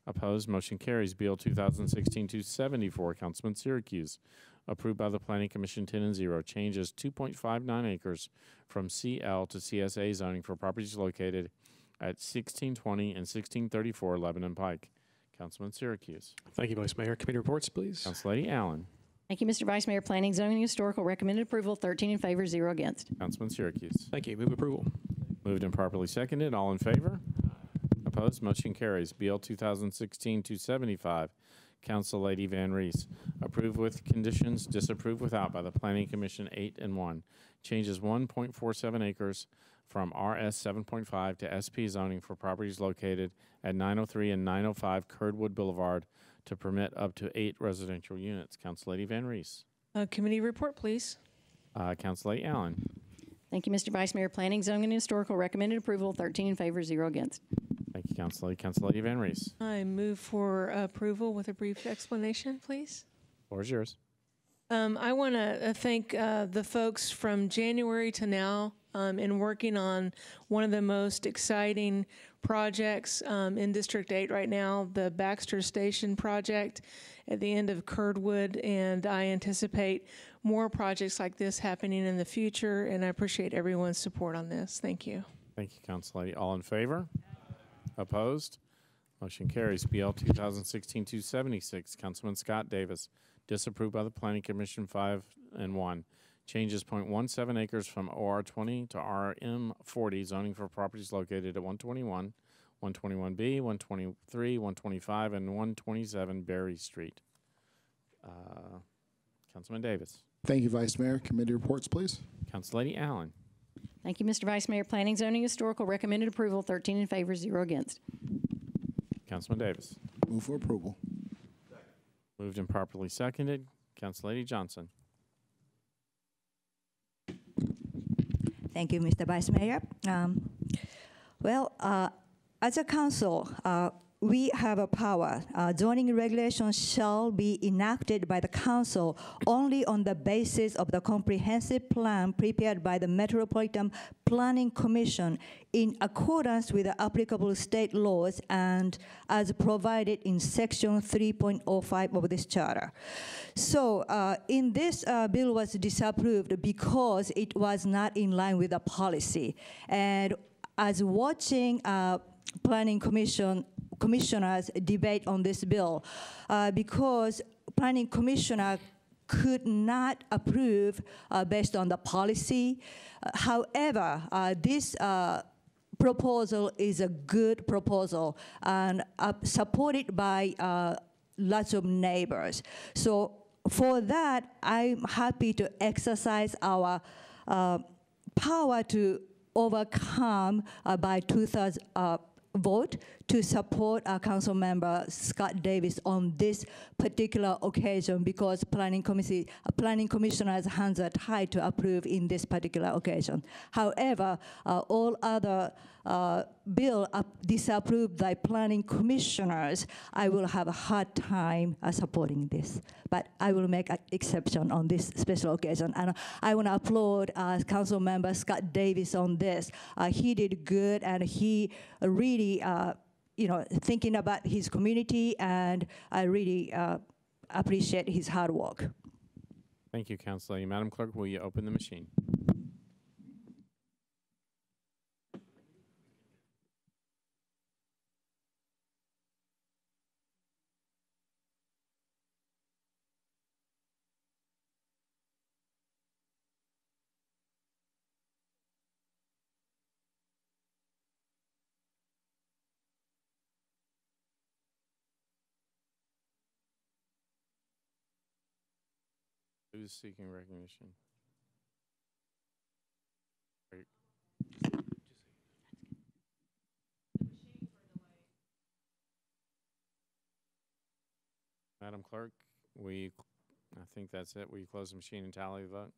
Opposed? Motion carries. BL 2016-274, Councilman Syracuse, approved by the Planning Commission 10-0, changes 2.59 acres from CL to CSA zoning for properties located at 1620 and 1634 Lebanon Pike. Councilman Syracuse. Thank you, Vice Mayor. Committee reports, please. Council Lady Allen. Thank you, Mr. Vice Mayor. Planning, Zoning, Historical recommended approval, 13 in favor, 0 against. Councilman Syracuse. Thank you. Move approval. Moved and properly seconded. All in favor? Opposed? Motion carries. BL 2016-275, Council Lady Van Reese, approved with conditions, disapproved without by the Planning Commission 8-1. Changes 1.47 acres from RS 7.5 to SP zoning for properties located at 903 and 905 Curdwood Boulevard to permit up to 8 residential units. Council Lady Van Reese. Committee report, please. Council Lady Allen. Thank you, Mr. Vice Mayor. Planning, Zoning, and Historical recommended approval, 13 in favor, 0 against. Thank you, Council Lady. Council Lady Van Reese. I move for approval with a brief explanation, please. Floor is yours. I want to thank the folks from January to now in working on one of the most exciting projects in District 8 right now, the Baxter Station project at the end of Curdwood, and I anticipate more projects like this happening in the future, and I appreciate everyone's support on this. Thank you. Thank you, Council Lady. All in favor? Opposed? Motion carries. BL 2016-276, Councilman Scott Davis, disapproved by the Planning Commission 5-1. Changes 0.17 acres from OR 20 to RM 40, zoning for properties located at 121, 121B, 123, 125, and 127 Berry Street. Councilman Davis. Thank you, Vice Mayor. Committee reports, please. Council Lady Allen. Thank you, Mr. Vice Mayor. Planning, Zoning, Historical recommended approval, 13 in favor, 0 against. Councilman Davis. Move for approval. Moved and properly seconded. Council Lady Johnson. Thank you, Mr. Vice Mayor. As a council, we have a power. Zoning regulations shall be enacted by the council only on the basis of the comprehensive plan prepared by the Metropolitan Planning Commission in accordance with the applicable state laws and as provided in section 3.05 of this charter. So in this bill was disapproved because it was not in line with the policy. And as watching Planning Commissioners debate on this bill, because Planning Commissioner could not approve based on the policy. However, this proposal is a good proposal and supported by lots of neighbors. So for that, I'm happy to exercise our power to overcome by 2/3 vote to support our council member Scott Davis on this particular occasion because Planning Commissioner's hands are tied to approve in this particular occasion. However, all other bill disapproved by Planning Commissioners, I will have a hard time supporting this. But I will make an exception on this special occasion. And I want to applaud Council Member Scott Davis on this. He did good, and he really, thinking about his community, and I really appreciate his hard work. Thank you, Council Lady. Madam Clerk, will you open the machine? Who's seeking recognition? Great. Madam Clerk, I think that's it. Will you close the machine and tally the vote?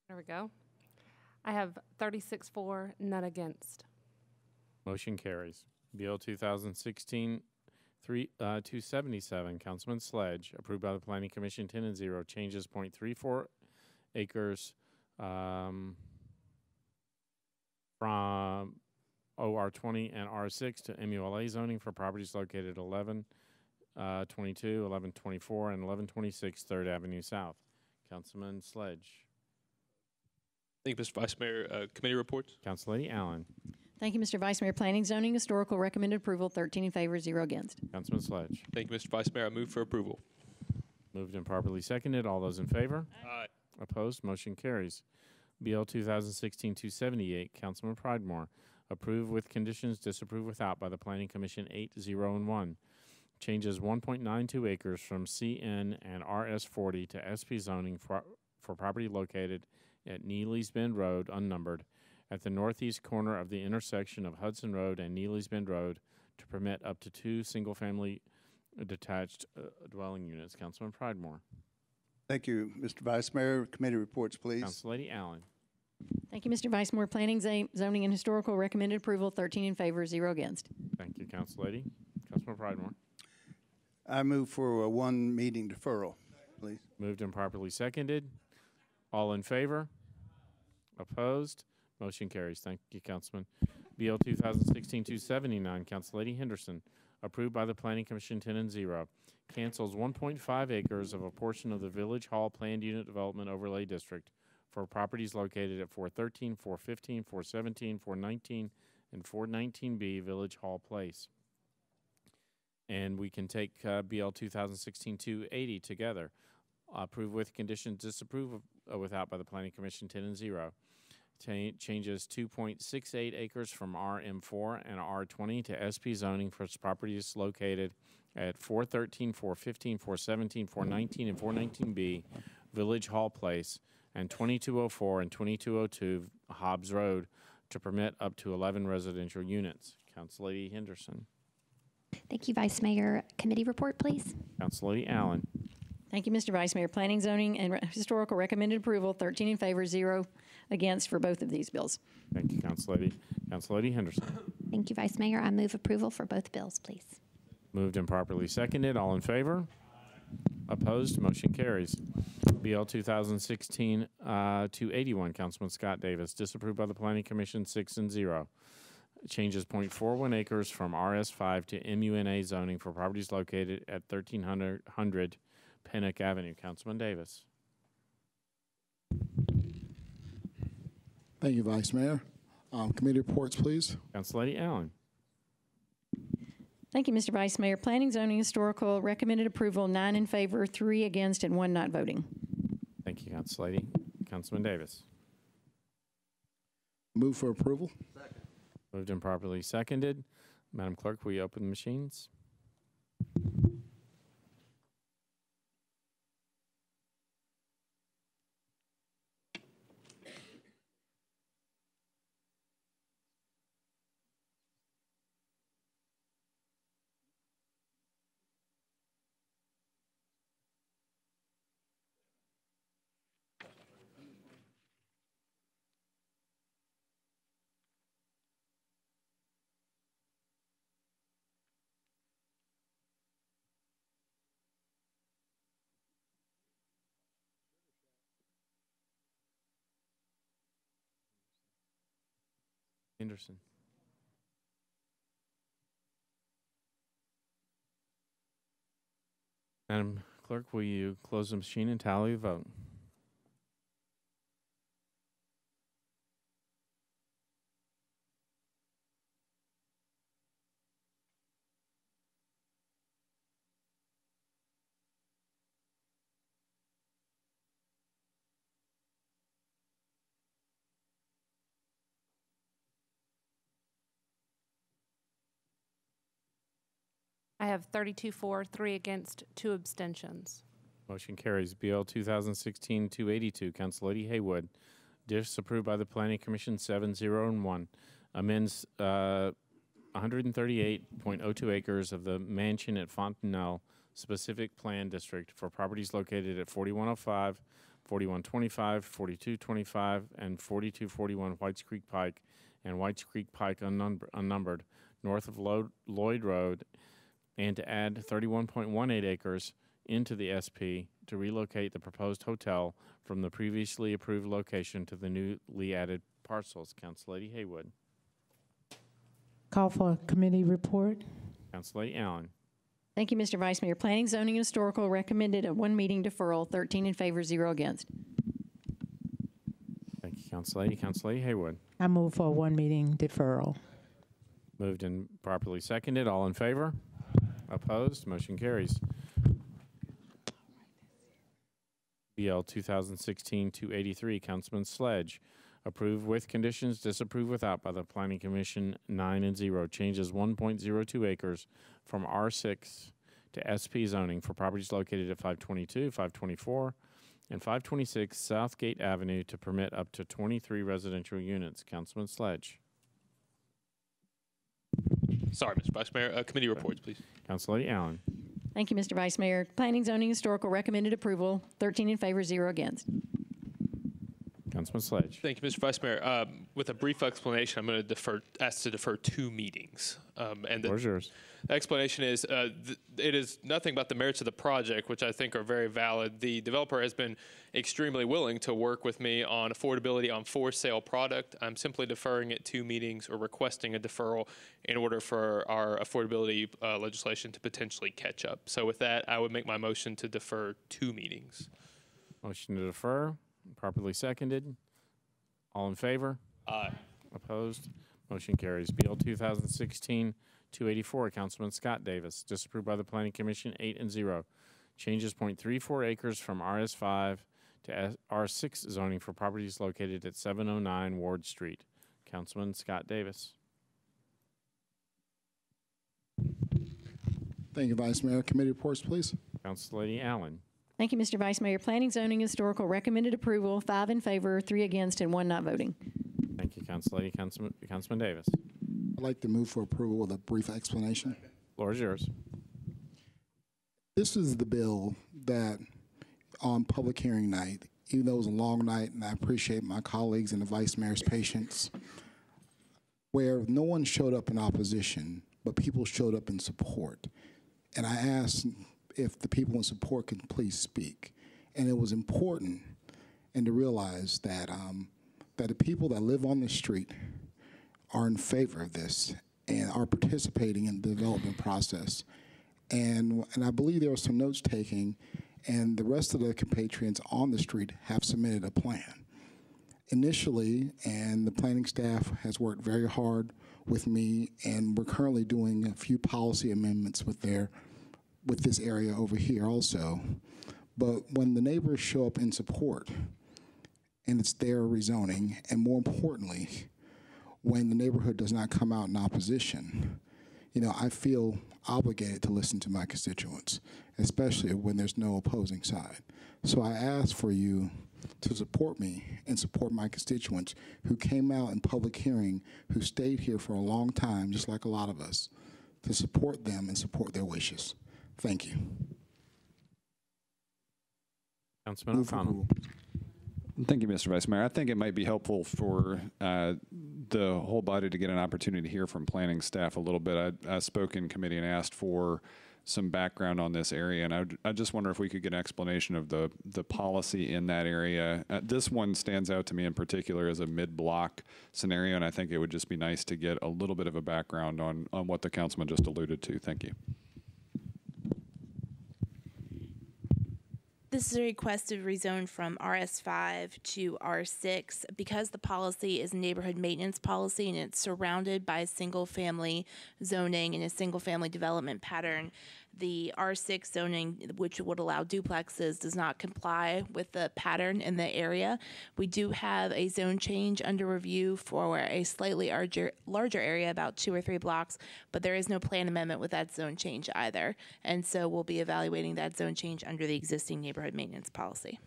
There we go. I have 36 for, none against. Motion carries. Bill 2016-277, Councilman Sledge, approved by the Planning Commission 10-0, changes 0.34 acres from OR20 and R6 to MULA zoning for properties located at 1122, 1124, and 1126 3rd Avenue South. Councilman Sledge. Thank you, Mr. Vice Mayor. Committee reports. Council Lady Allen. Thank you, Mr. Vice Mayor. Planning, Zoning, Historical, recommended approval, 13 in favor, 0 against. Councilman Sledge. Thank you, Mr. Vice Mayor. I move for approval. Moved and properly seconded. All those in favor? Aye. Opposed? Motion carries. BL 2016-278, Councilman Pridemore, approved with conditions, disapproved without by the Planning Commission 8-0 and 1. Changes 1.92 acres from CN and RS40 to SP zoning for property located at Neely's Bend Road, unnumbered, at the northeast corner of the intersection of Hudson Road and Neely's Bend Road to permit up to 2 single-family detached dwelling units. Councilman Pridemore. Thank you, Mr. Vice Mayor. Committee reports, please. Council Lady Allen. Thank you, Mr. Vice Mayor. Planning, Zoning, and Historical, recommended approval, 13 in favor, 0 against. Thank you, Council Lady. Councilman Pridemore. I move for a 1 meeting deferral. please. Moved and properly seconded. All in favor? Opposed? Motion carries. Thank you, Councilman. BL 2016-279, Councillady Henderson, approved by the Planning Commission 10-0, cancels 1.5 acres of a portion of the Village Hall Planned Unit Development Overlay District for properties located at 413, 415, 417, 419, and 419B Village Hall Place. And we can take BL 2016-280 together. Approve with conditions, disapprove without by the Planning Commission 10-0. Changes 2.68 acres from RM4 and R20 to SP zoning for properties located at 413, 415, 417, 419, and 419B Village Hall Place, and 2204 and 2202 Hobbs Road to permit up to 11 residential units. Councillady Henderson. Thank you, Vice Mayor. Committee report, please. Councillady Allen. Thank you, Mr. Vice Mayor. Planning, Zoning, and Historical recommended approval, 13 in favor, 0 against for both of these bills. Thank you, Councillady. Councillady Henderson. Thank you, Vice Mayor. I move approval for both bills, please. Moved and properly seconded. All in favor? Opposed? Motion carries. BL 2016-281, Councilman Scott Davis, disapproved by the Planning Commission 6-0. Changes 0.41 acres from RS5 to MUNA zoning for properties located at 1300 Pennock Avenue. Councilman Davis. Thank you, Vice Mayor. Committee reports, please. Councillady Allen. Thank you, Mr. Vice Mayor. Planning, Zoning, Historical recommended approval, 9 in favor, 3 against, and 1 not voting. Thank you, Councillady. Councilman Davis. Move for approval. Second. Moved and properly seconded. Madam Clerk, will you open the machines? Henderson. Madam Clerk, will you close the machine and tally the vote? I have 32 for, 3 against, 2 abstentions. Motion carries. BL 2016-282, Councillady Haywood, disapproved by the Planning Commission 7-0-1, amends 138.02 acres of the mansion at Fontenelle Specific Plan District for properties located at 4105, 4125, 4225, and 4241 Whites Creek Pike and Whites Creek Pike unnumbered, north of Lloyd Road, and to add 31.18 acres into the SP to relocate the proposed hotel from the previously approved location to the newly added parcels. Councillady Haywood. Call for a committee report. Councillady Allen. Thank you, Mr. Vice Mayor. Planning, Zoning, and Historical recommended a 1 meeting deferral, 13 in favor, 0 against. Thank you, Councillady. Councillady Haywood. I move for a 1 meeting deferral. Moved and properly seconded. All in favor? Opposed? Motion carries. BL 2016-283, Councilman Sledge. Approve with conditions, disapprove without by the Planning Commission 9-0. Changes 1.02 acres from R6 to SP zoning for properties located at 522, 524, and 526 Southgate Avenue to permit up to 23 residential units. Councilman Sledge. Sorry, Mr. Vice Mayor. Committee reports, please. Councillady Allen. Thank you, Mr. Vice Mayor. Planning, Zoning, Historical recommended approval, 13 in favor, 0 against. Councilman Sledge. Thank you, Mr. Vice Mayor. With a brief explanation, I'm going to ask to defer 2 meetings. And the Floor is yours. explanation is it is nothing about the merits of the project, which I think are very valid. The developer has been extremely willing to work with me on affordability on for-sale product. I'm simply deferring it 2 meetings or requesting a deferral in order for our affordability legislation to potentially catch up. So with that, I would make my motion to defer 2 meetings. Motion to defer, properly seconded. All in favor? Aye. Opposed? Motion carries. BL 2016-284, Councilman Scott Davis, disapproved by the Planning Commission 8-0. Changes 0.34 acres from RS5 to R6 zoning for properties located at 709 Ward Street. Councilman Scott Davis. Thank you, Vice Mayor. Committee reports, please. Council Lady Allen. Thank you, Mr. Vice Mayor. Planning, Zoning, Historical recommended approval, 5 in favor, 3 against, and 1 not voting. Thank you, Council Lady. Councilman Davis. I'd like to move for approval with a brief explanation. Floor is yours. This is the bill that on public hearing night, even though it was a long night, and I appreciate my colleagues and the Vice Mayor's patience, where no one showed up in opposition, but people showed up in support. And I asked if the people in support could please speak. And it was important and to realize that that the people that live on the street are in favor of this and are participating in the development process. And I believe there was some notes taking, and the rest of the compatriots on the street have submitted a plan. Initially, and the planning staff has worked very hard with me, and we're currently doing a few policy amendments with this area over here also. But when the neighbors show up in support, and it's their rezoning, and more importantly, when the neighborhood does not come out in opposition, you know, I feel obligated to listen to my constituents, especially when there's no opposing side. So I ask for you to support me and support my constituents who came out in public hearing, who stayed here for a long time, just like a lot of us, to support them and support their wishes. Thank you. Councilman O'Connell. Thank you, Mr. Vice Mayor. I think it might be helpful for the whole body to get an opportunity to hear from planning staff a little bit. I spoke in committee and asked for some background on this area, and I just wonder if we could get an explanation of the policy in that area. This one stands out to me in particular as a mid-block scenario, and I think it would just be nice to get a little bit of a background on what the councilman just alluded to. Thank you. This is a request to rezone from RS5 to R6 because the policy is a neighborhood maintenance policy and it's surrounded by single-family zoning and a single-family development pattern. The R6 zoning, which would allow duplexes, does not comply with the pattern in the area. We do have a zone change under review for a slightly larger area, about 2 or 3 blocks, but there is no plan amendment with that zone change either. And so we'll be evaluating that zone change under the existing neighborhood maintenance policy.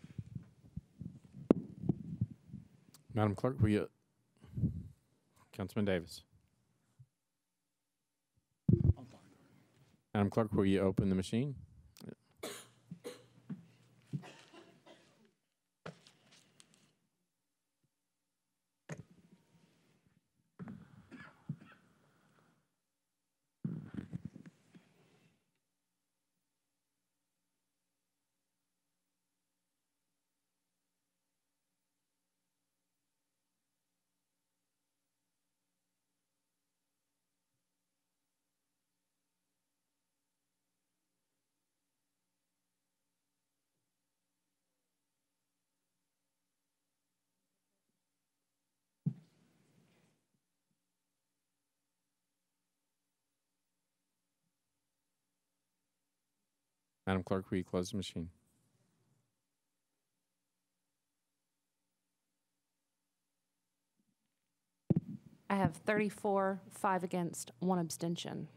Madam Clerk, will you? Councilman Davis. Madam Clerk, will you open the machine? Madam Clerk, will you close the machine? I have 34, 5 against, 1 abstention.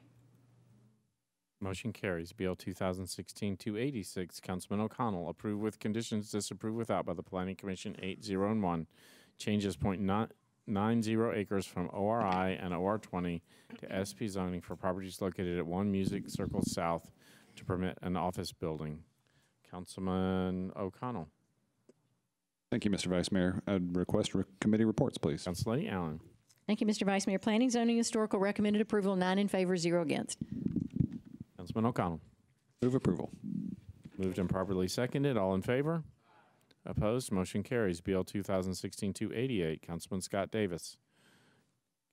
Motion carries. BL 2016-286, Councilman O'Connell, approved with conditions, disapproved without by the Planning Commission 8-0-1. Changes 0.90 acres from ORI and OR20 to SP zoning for properties located at 1 Music Circle South to permit an office building. Councilman O'Connell. Thank you, Mr. Vice Mayor. I'd request committee reports, please. Council Lady Allen. Thank you, Mr. Vice Mayor. Planning, Zoning, Historical recommended approval, 9 in favor, 0 against. Councilman O'Connell. Move approval. Moved and properly seconded. All in favor? Opposed? Motion carries. BL 2016-288. Councilman Scott Davis.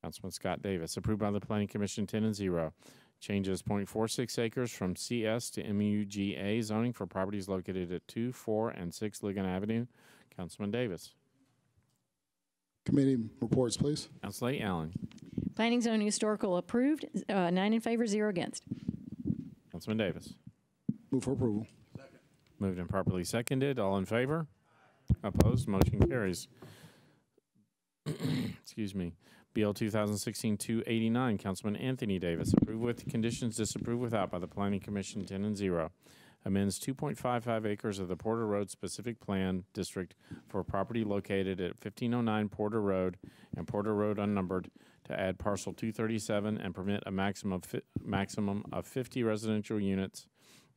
Councilman Scott Davis. Approved by the Planning Commission 10 and 0. Changes 0.46 acres from CS to MUGA zoning for properties located at 2, 4, and 6 Ligon Avenue. Councilman Davis. Committee reports, please. Council Lady Allen. Planning, Zoning, Historical approved, 9 in favor, 0 against. Councilman Davis. Move for approval. Moved and properly seconded. All in favor? Opposed? Motion carries. Excuse me. BL 2016-289, Councilman Anthony Davis. Approved with conditions, disapproved without by the Planning Commission 10 and 0. Amends 2.55 acres of the Porter Road Specific Plan District for property located at 1509 Porter Road and Porter Road Unnumbered to add parcel 237 and permit a maximum of 50 residential units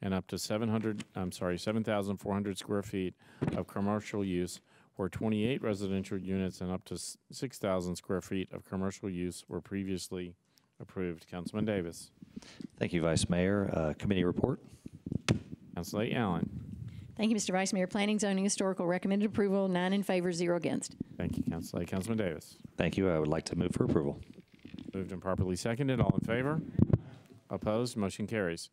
and up to 7,400 square feet of commercial use, where 28 residential units and up to 6,000 square feet of commercial use were previously approved. Councilman Davis. Thank you, Vice Mayor. Committee report. Council Lady Allen. Thank you, Mr. Vice Mayor. Planning, Zoning, Historical recommended approval, 9 in favor, 0 against. Thank you, Council Lady. Councilman Davis. Thank you. I would like to move for approval. Moved and properly seconded. All in favor? Opposed? Motion carries.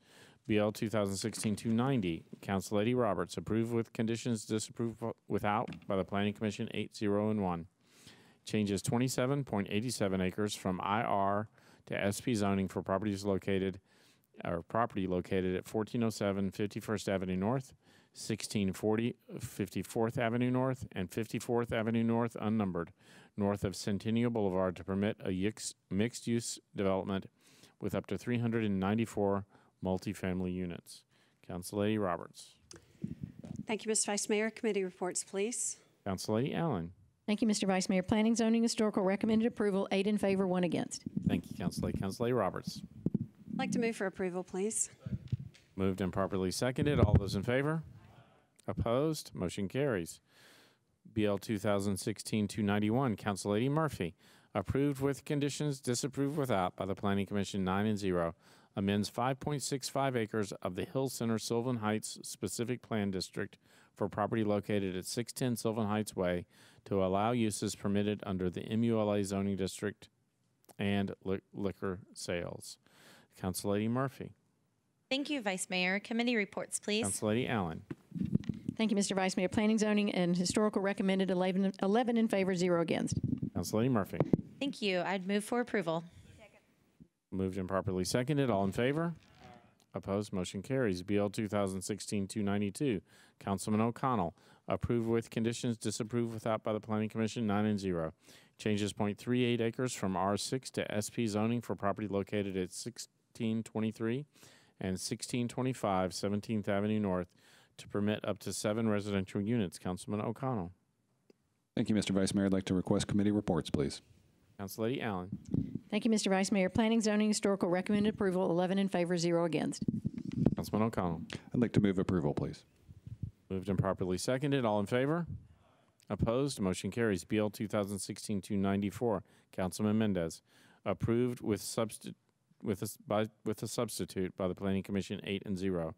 BL 2016-290, Council Lady Roberts. Approved with conditions, disapproved without by the Planning Commission 8, 0, and 1. Changes 27.87 acres from IR to SP zoning for property located at 1407 51st Avenue North, 1640 54th Avenue North, and 54th Avenue North unnumbered, north of Centennial Boulevard to permit a mixed-use development with up to 394 multifamily units. Council Lady Roberts. Thank you, Mr. Vice Mayor. Committee reports, please. Council Lady Allen. Thank you, Mr. Vice Mayor. Planning, Zoning, Historical recommended approval, 8 in favor, 1 against. Thank you, Council Lady. Council Lady Roberts. I'd like to move for approval, please. Moved and properly seconded. All those in favor? Opposed? Motion carries. BL 2016-291, Council Lady Murphy. Approved with conditions, disapproved without by the Planning Commission 9 and 0. Amends 5.65 acres of the Hill Center Sylvan Heights Specific Plan District for property located at 610 Sylvan Heights Way to allow uses permitted under the MULA zoning district and liquor sales. Council Lady Murphy. Thank you, Vice Mayor. Committee reports, please. Council Lady Allen. Thank you, Mr. Vice Mayor. Planning, Zoning, and Historical recommended 11 in favor, 0 against. Council Lady Murphy. Thank you. I'd move for approval. Moved and properly seconded. All in favor? Opposed? Motion carries. BL 2016-292. Councilman O'Connell. Approved with conditions, disapproved without by the Planning Commission 9 and 0. Changes 0.38 acres from R6 to SP zoning for property located at 1623 and 1625 17th Avenue North to permit up to 7 residential units. Councilman O'Connell. Thank you, Mr. Vice Mayor. I'd like to request committee reports, please. Council Lady Allen. Thank you, Mr. Vice Mayor. Planning, Zoning, Historical recommended approval, 11 in favor, 0 against. Councilman O'Connell. I'd like to move approval, please. Moved and properly seconded. All in favor? Opposed? Motion carries. BL 2016-294. Councilman Mendez. Approved with a substitute by the Planning Commission 8 and 0.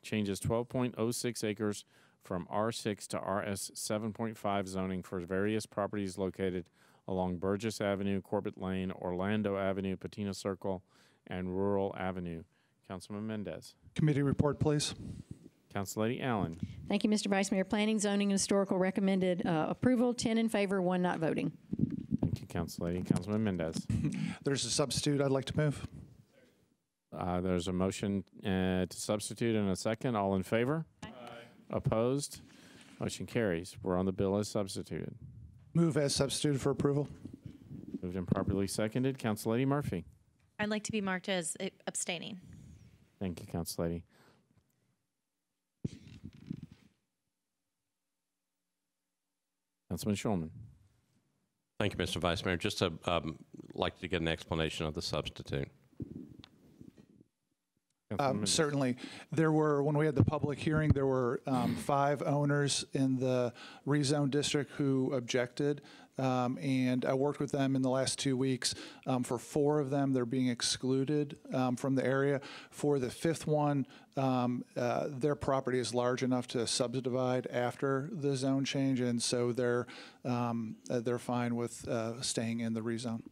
Changes 12.06 acres from R6 to RS 7.5 zoning for various properties located along Burgess Avenue, Corbett Lane, Orlando Avenue, Patina Circle, and Rural Avenue. Councilman Mendez. Committee report, please. Council Lady Allen. Thank you, Mr. Vice Mayor. Planning, Zoning, and Historical recommended approval, 10 in favor, 1 not voting. Thank you, Council Lady. Councilman Mendez. There's a substitute I'd like to move. There's a motion to substitute and a second. All in favor? Aye. Opposed? Motion carries. We're on the bill as substituted. Move as substituted for approval. Moved and properly seconded. Council Lady Murphy. I'd like to be marked as abstaining. Thank you, Council Lady. Councilman Shulman. Thank you, Mr. Vice Mayor. Just like to get an explanation of the substitute. Certainly. There were, when we had the public hearing, there were 5 owners in the rezone district who objected. And I worked with them in the last 2 weeks. For 4 of them, they're being excluded from the area. For the 5th one, their property is large enough to subdivide after the zone change, and so they're fine with staying in the rezone.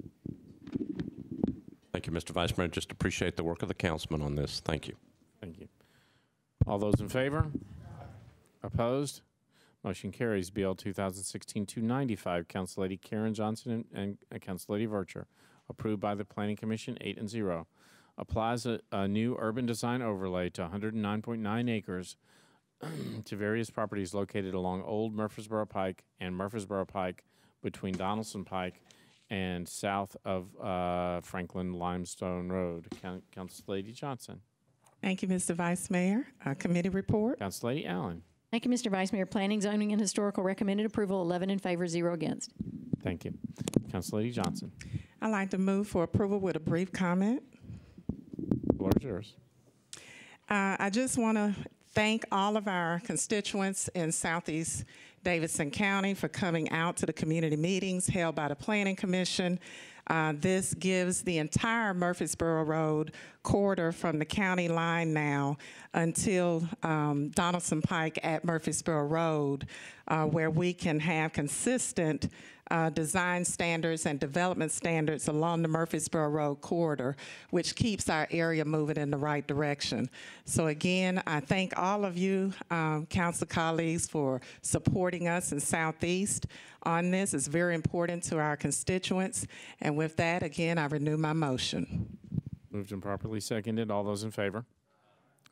Thank you, Mr. Vice Mayor. Just appreciate the work of the councilman on this. Thank you. Thank you. All those in favor? Opposed? Motion carries. BL 2016-295, Council Lady Karen Johnson and Council Lady Vercher, approved by the Planning Commission 8-0. Applies a new urban design overlay to 109.9 acres to various properties located along Old Murfreesboro Pike and Murfreesboro Pike between Donaldson Pike and south of Franklin Limestone Road. Council Lady Johnson. Thank you, Mr. Vice Mayor. Committee report. Council Lady Allen. Thank you, Mr. Vice Mayor. Planning, Zoning, and Historical recommended approval, 11 in favor, 0 against. Thank you. Council Lady Johnson. I'd like to move for approval with a brief comment. The floor is yours. I just want to thank all of our constituents in Southeast Davidson County for coming out to the community meetings held by the Planning Commission. This gives the entire Murfreesboro Road corridor from the county line now until Donaldson Pike at Murfreesboro Road, where we can have consistent design standards and development standards along the Murfreesboro Road corridor, which keeps our area moving in the right direction. So again, I thank all of you, council colleagues, for supporting us in Southeast on this. It's very important to our constituents. And with that, again, I renew my motion. Moved and properly seconded. All those in favor?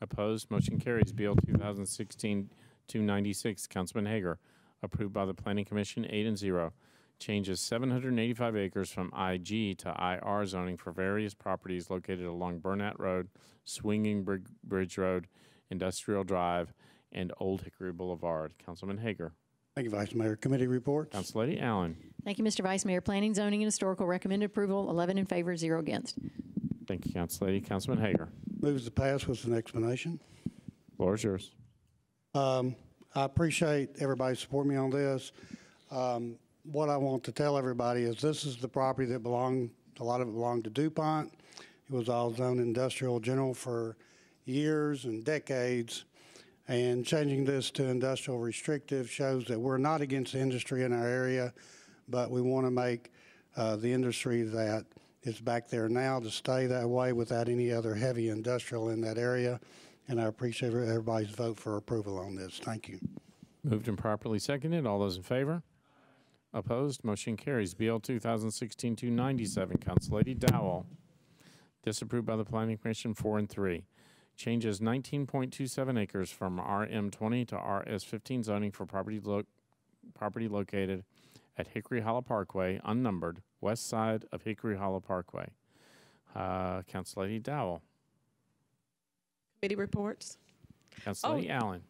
Opposed? Motion carries. BL 2016-296, Councilman Hager, approved by the Planning Commission 8-0. Changes 785 acres from IG to IR zoning for various properties located along Burnett Road, Swinging Bridge Road, Industrial Drive, and Old Hickory Boulevard. Councilman Hager. Thank you, Vice Mayor. Committee reports. Council Lady Allen. Thank you, Mr. Vice Mayor. Planning, Zoning, and Historical recommended approval, 11 in favor, 0 against. Thank you, Council Lady. Councilman Hager. Moves to pass with an explanation. Floor is yours. I appreciate everybody supporting me on this. What I want to tell everybody is this is the property that belonged, a lot of it belonged to DuPont. It was all zoned industrial general for years and decades. And changing this to industrial restrictive shows that we're not against the industry in our area, but we want to make the industry that is back there now to stay that way without any other heavy industrial in that area. And I appreciate everybody's vote for approval on this. Thank you. Moved and properly seconded. All those in favor? Opposed? Motion carries. BL 2016-297, Council Lady Dowell. Disapproved by the Planning Commission 4-3. Changes 19.27 acres from RM20 to RS15 zoning for property located at Hickory Hollow Parkway, unnumbered, west side of Hickory Hollow Parkway. Council Lady Dowell. Committee reports. Council Lady Allen.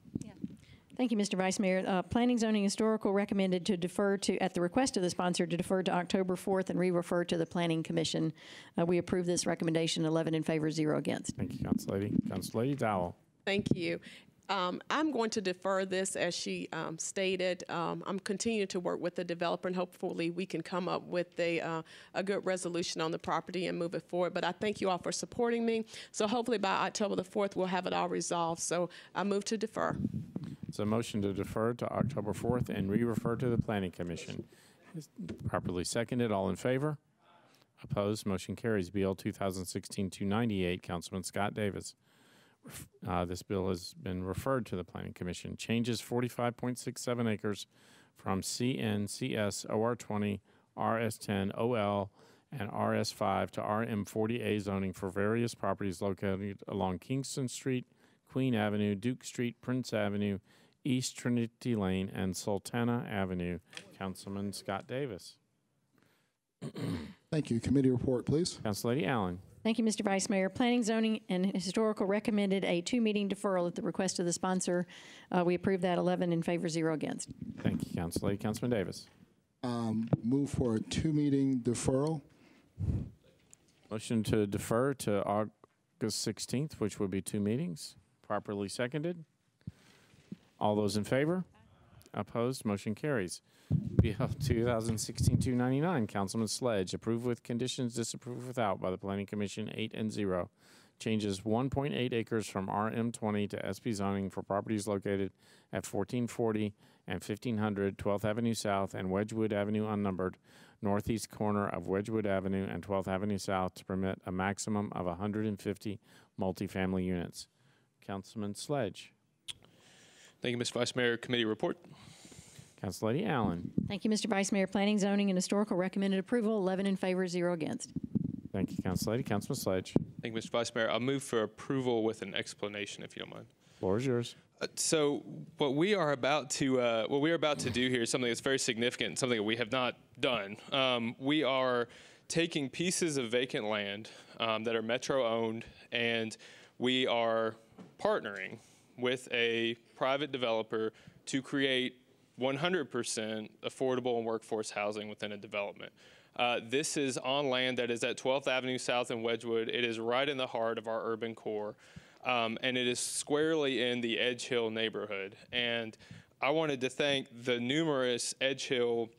Thank you, Mr. Vice Mayor. Planning, Zoning, Historical recommended to defer to, at the request of the sponsor, to defer to October 4th and re-refer to the Planning Commission. We approve this recommendation, 11 in favor, 0 against. Thank you, Council Lady. Council Lady Dowell. Thank you. I'm going to defer this, as she stated. I'm continuing to work with the developer, and hopefully we can come up with a good resolution on the property and move it forward. But I thank you all for supporting me. So hopefully by October the 4th, we'll have it all resolved. So I move to defer. It's a motion to defer to October 4th and re-refer to the Planning Commission. It's properly seconded. All in favor? Opposed? Motion carries. BL 2016-298, Councilman Scott Davis. This bill has been referred to the Planning Commission. Changes 45.67 acres from CNCS OR20, RS10, OL, and RS5 to RM40A zoning for various properties located along Kingston Street, Queen Avenue, Duke Street, Prince Avenue, East Trinity Lane, and Sultana Avenue. Councilman Scott Davis. Thank you. Committee report, please. Council Lady Allen. Thank you, Mr. Vice Mayor. Planning, Zoning, and Historical recommended a 2-meeting deferral at the request of the sponsor. We approve that, 11 in favor, 0 against. Thank you, Council Lady. Councilman Davis. Move for a 2-meeting deferral. Motion to defer to August 16th, which would be 2 meetings. Properly seconded. All those in favor? Opposed? Motion carries. BL 2016-299, Councilman Sledge, approve with conditions, disapprove without by the Planning Commission, 8 and 0. Changes 1.8 acres from RM20 to SP zoning for properties located at 1440 and 1500 12th Avenue South and Wedgwood Avenue unnumbered, northeast corner of Wedgwood Avenue and 12th Avenue South to permit a maximum of 150 multifamily units. Councilman Sledge. Thank you, Mr. Vice Mayor. Committee report. Council Lady Allen. Thank you, Mr. Vice Mayor. Planning, Zoning, and Historical recommended approval, 11 in favor, 0 against. Thank you, Council Lady. Councilman Sledge. Thank you, Mr. Vice Mayor. I'll move for approval with an explanation, if you don't mind. Floor is yours. So what we are about to do here is something that's very significant, something that we have not done. We are taking pieces of vacant land that are Metro-owned, and we are partnering with a private developer to create 100% affordable and workforce housing within a development. This is on land that is at 12th Avenue South in Wedgwood. It is right in the heart of our urban core, and it is squarely in the Edge Hill neighborhood. And I wanted to thank the numerous Edge Hill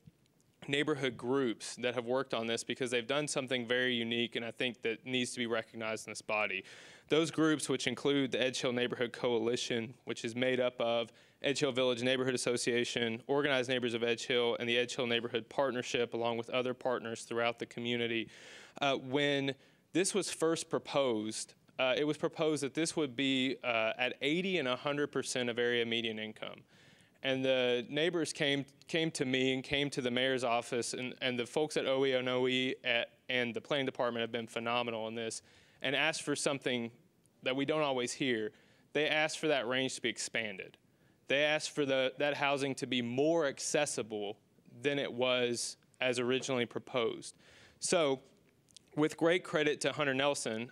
neighborhood groups that have worked on this, because they've done something very unique and I think that needs to be recognized in this body. Those groups, which include the Edge Hill Neighborhood Coalition, which is made up of Edge Hill Village Neighborhood Association, Organized Neighbors of Edge Hill, and the Edge Hill Neighborhood Partnership, along with other partners throughout the community. When this was first proposed, it was proposed that this would be at 80 and 100% of area median income. And the neighbors came to me and came to the mayor's office, and the folks at OE and OE and the planning department have been phenomenal in this, and asked for something that we don't always hear. They asked for that range to be expanded. They asked for that housing to be more accessible than it was as originally proposed. So, with great credit to Hunter Nelson,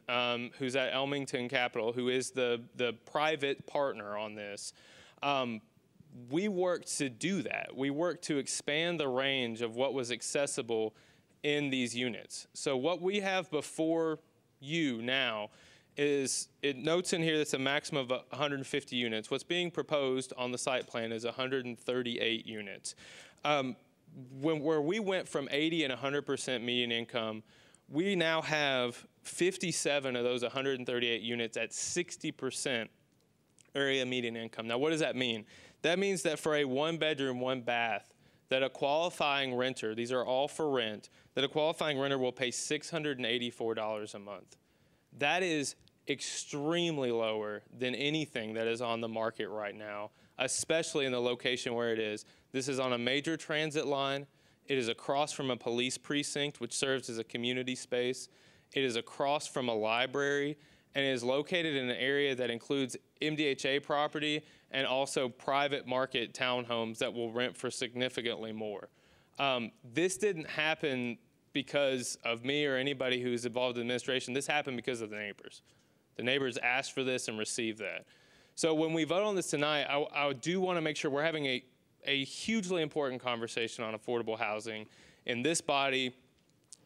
who's at Elmington Capital, who is the private partner on this, we worked to do that. We worked to expand the range of what was accessible in these units. So what we have before you now is, it notes in here that's a maximum of 150 units. What's being proposed on the site plan is 138 units. Where we went from 80 and 100% median income, we now have 57 of those 138 units at 60% area median income. Now, what does that mean? That means that for a 1-bedroom, 1-bath, that a qualifying renter, these are all for rent, that a qualifying renter will pay $684 a month. That is extremely lower than anything that is on the market right now, especially in the location where it is. This is on a major transit line. It is across from a police precinct, which serves as a community space. It is across from a library, and it is located in an area that includes MDHA property and also private market townhomes that will rent for significantly more. This didn't happen because of me or anybody who's involved in administration. This happened because of the neighbors. The neighbors asked for this and received that. So when we vote on this tonight, I do want to make sure we're having a hugely important conversation on affordable housing in this body,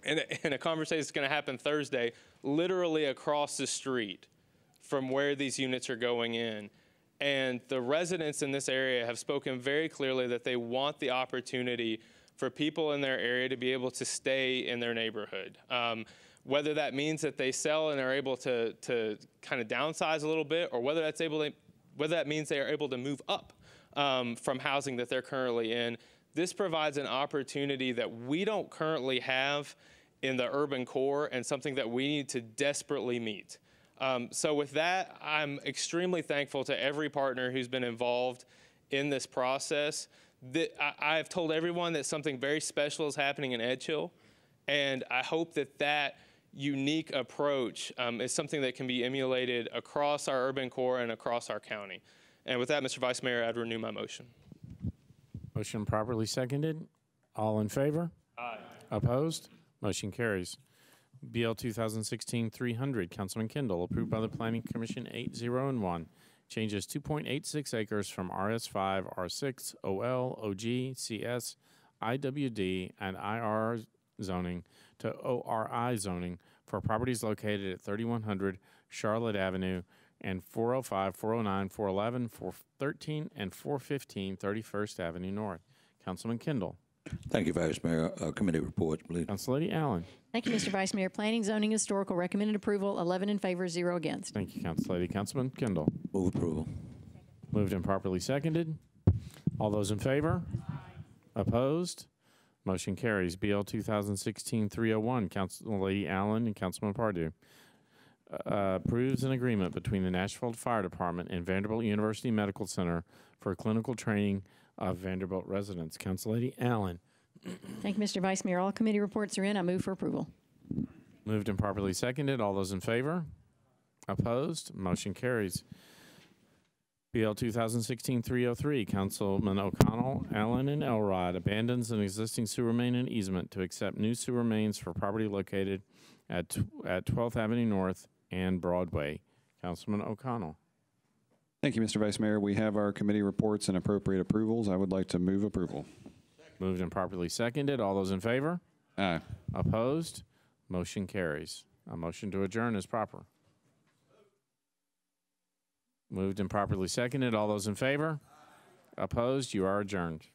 and a conversation that's going to happen Thursday, literally across the street from where these units are going in. And the residents in this area have spoken very clearly that they want the opportunity for people in their area to be able to stay in their neighborhood. Whether that means that they sell and are able to kind of downsize a little bit, or whether that means they are able to move up from housing that they're currently in. This provides an opportunity that we don't currently have in the urban core, and something that we need to desperately meet. So with that, I'm extremely thankful to every partner who's been involved in this process. I've told everyone that something very special is happening in Edge Hill, and I hope that that unique approach is something that can be emulated across our urban core and across our county. And with that, Mr. Vice Mayor, I'd renew my motion. Motion properly seconded. All in favor? Aye. Opposed? Motion carries. BL 2016-300, Councilman Kendall, approved by the Planning Commission 8-0 and 1. Changes 2.86 acres from RS5, R6, OL, OG, CS, IWD, and IR zoning to ORI zoning for properties located at 3100 Charlotte Avenue, and 405, 409, 411, 413, and 415 31st Avenue North. Councilman Kendall. Thank you, Vice Mayor. Committee reports, please. Council Lady Allen. Thank you, Mr. Vice Mayor. Planning, Zoning, Historical, recommended approval, 11 in favor, 0 against. Thank you, Council Lady. Councilman Kendall. Move approval. Moved and properly seconded. All those in favor? Opposed? Motion carries. BL 2016-301, Council Lady Allen and Councilman Pardue. Approves an agreement between the Nashville Fire Department and Vanderbilt University Medical Center for clinical training of Vanderbilt residents. Council Lady Allen. Thank you, Mr. Vice Mayor. All committee reports are in. I move for approval. Moved and properly seconded. All those in favor? Opposed? Motion carries. BL 2016-303, Councilman O'Connell, Allen, and Elrod abandons an existing sewer main and easement to accept new sewer mains for property located at 12th Avenue North and Broadway. Councilman O'Connell. Thank you, Mr. Vice Mayor. We have our committee reports and appropriate approvals. I would like to move approval. Moved and properly seconded. All those in favor? Aye. Opposed? Motion carries. A motion to adjourn is proper. Moved and properly seconded. All those in favor? Opposed? You are adjourned.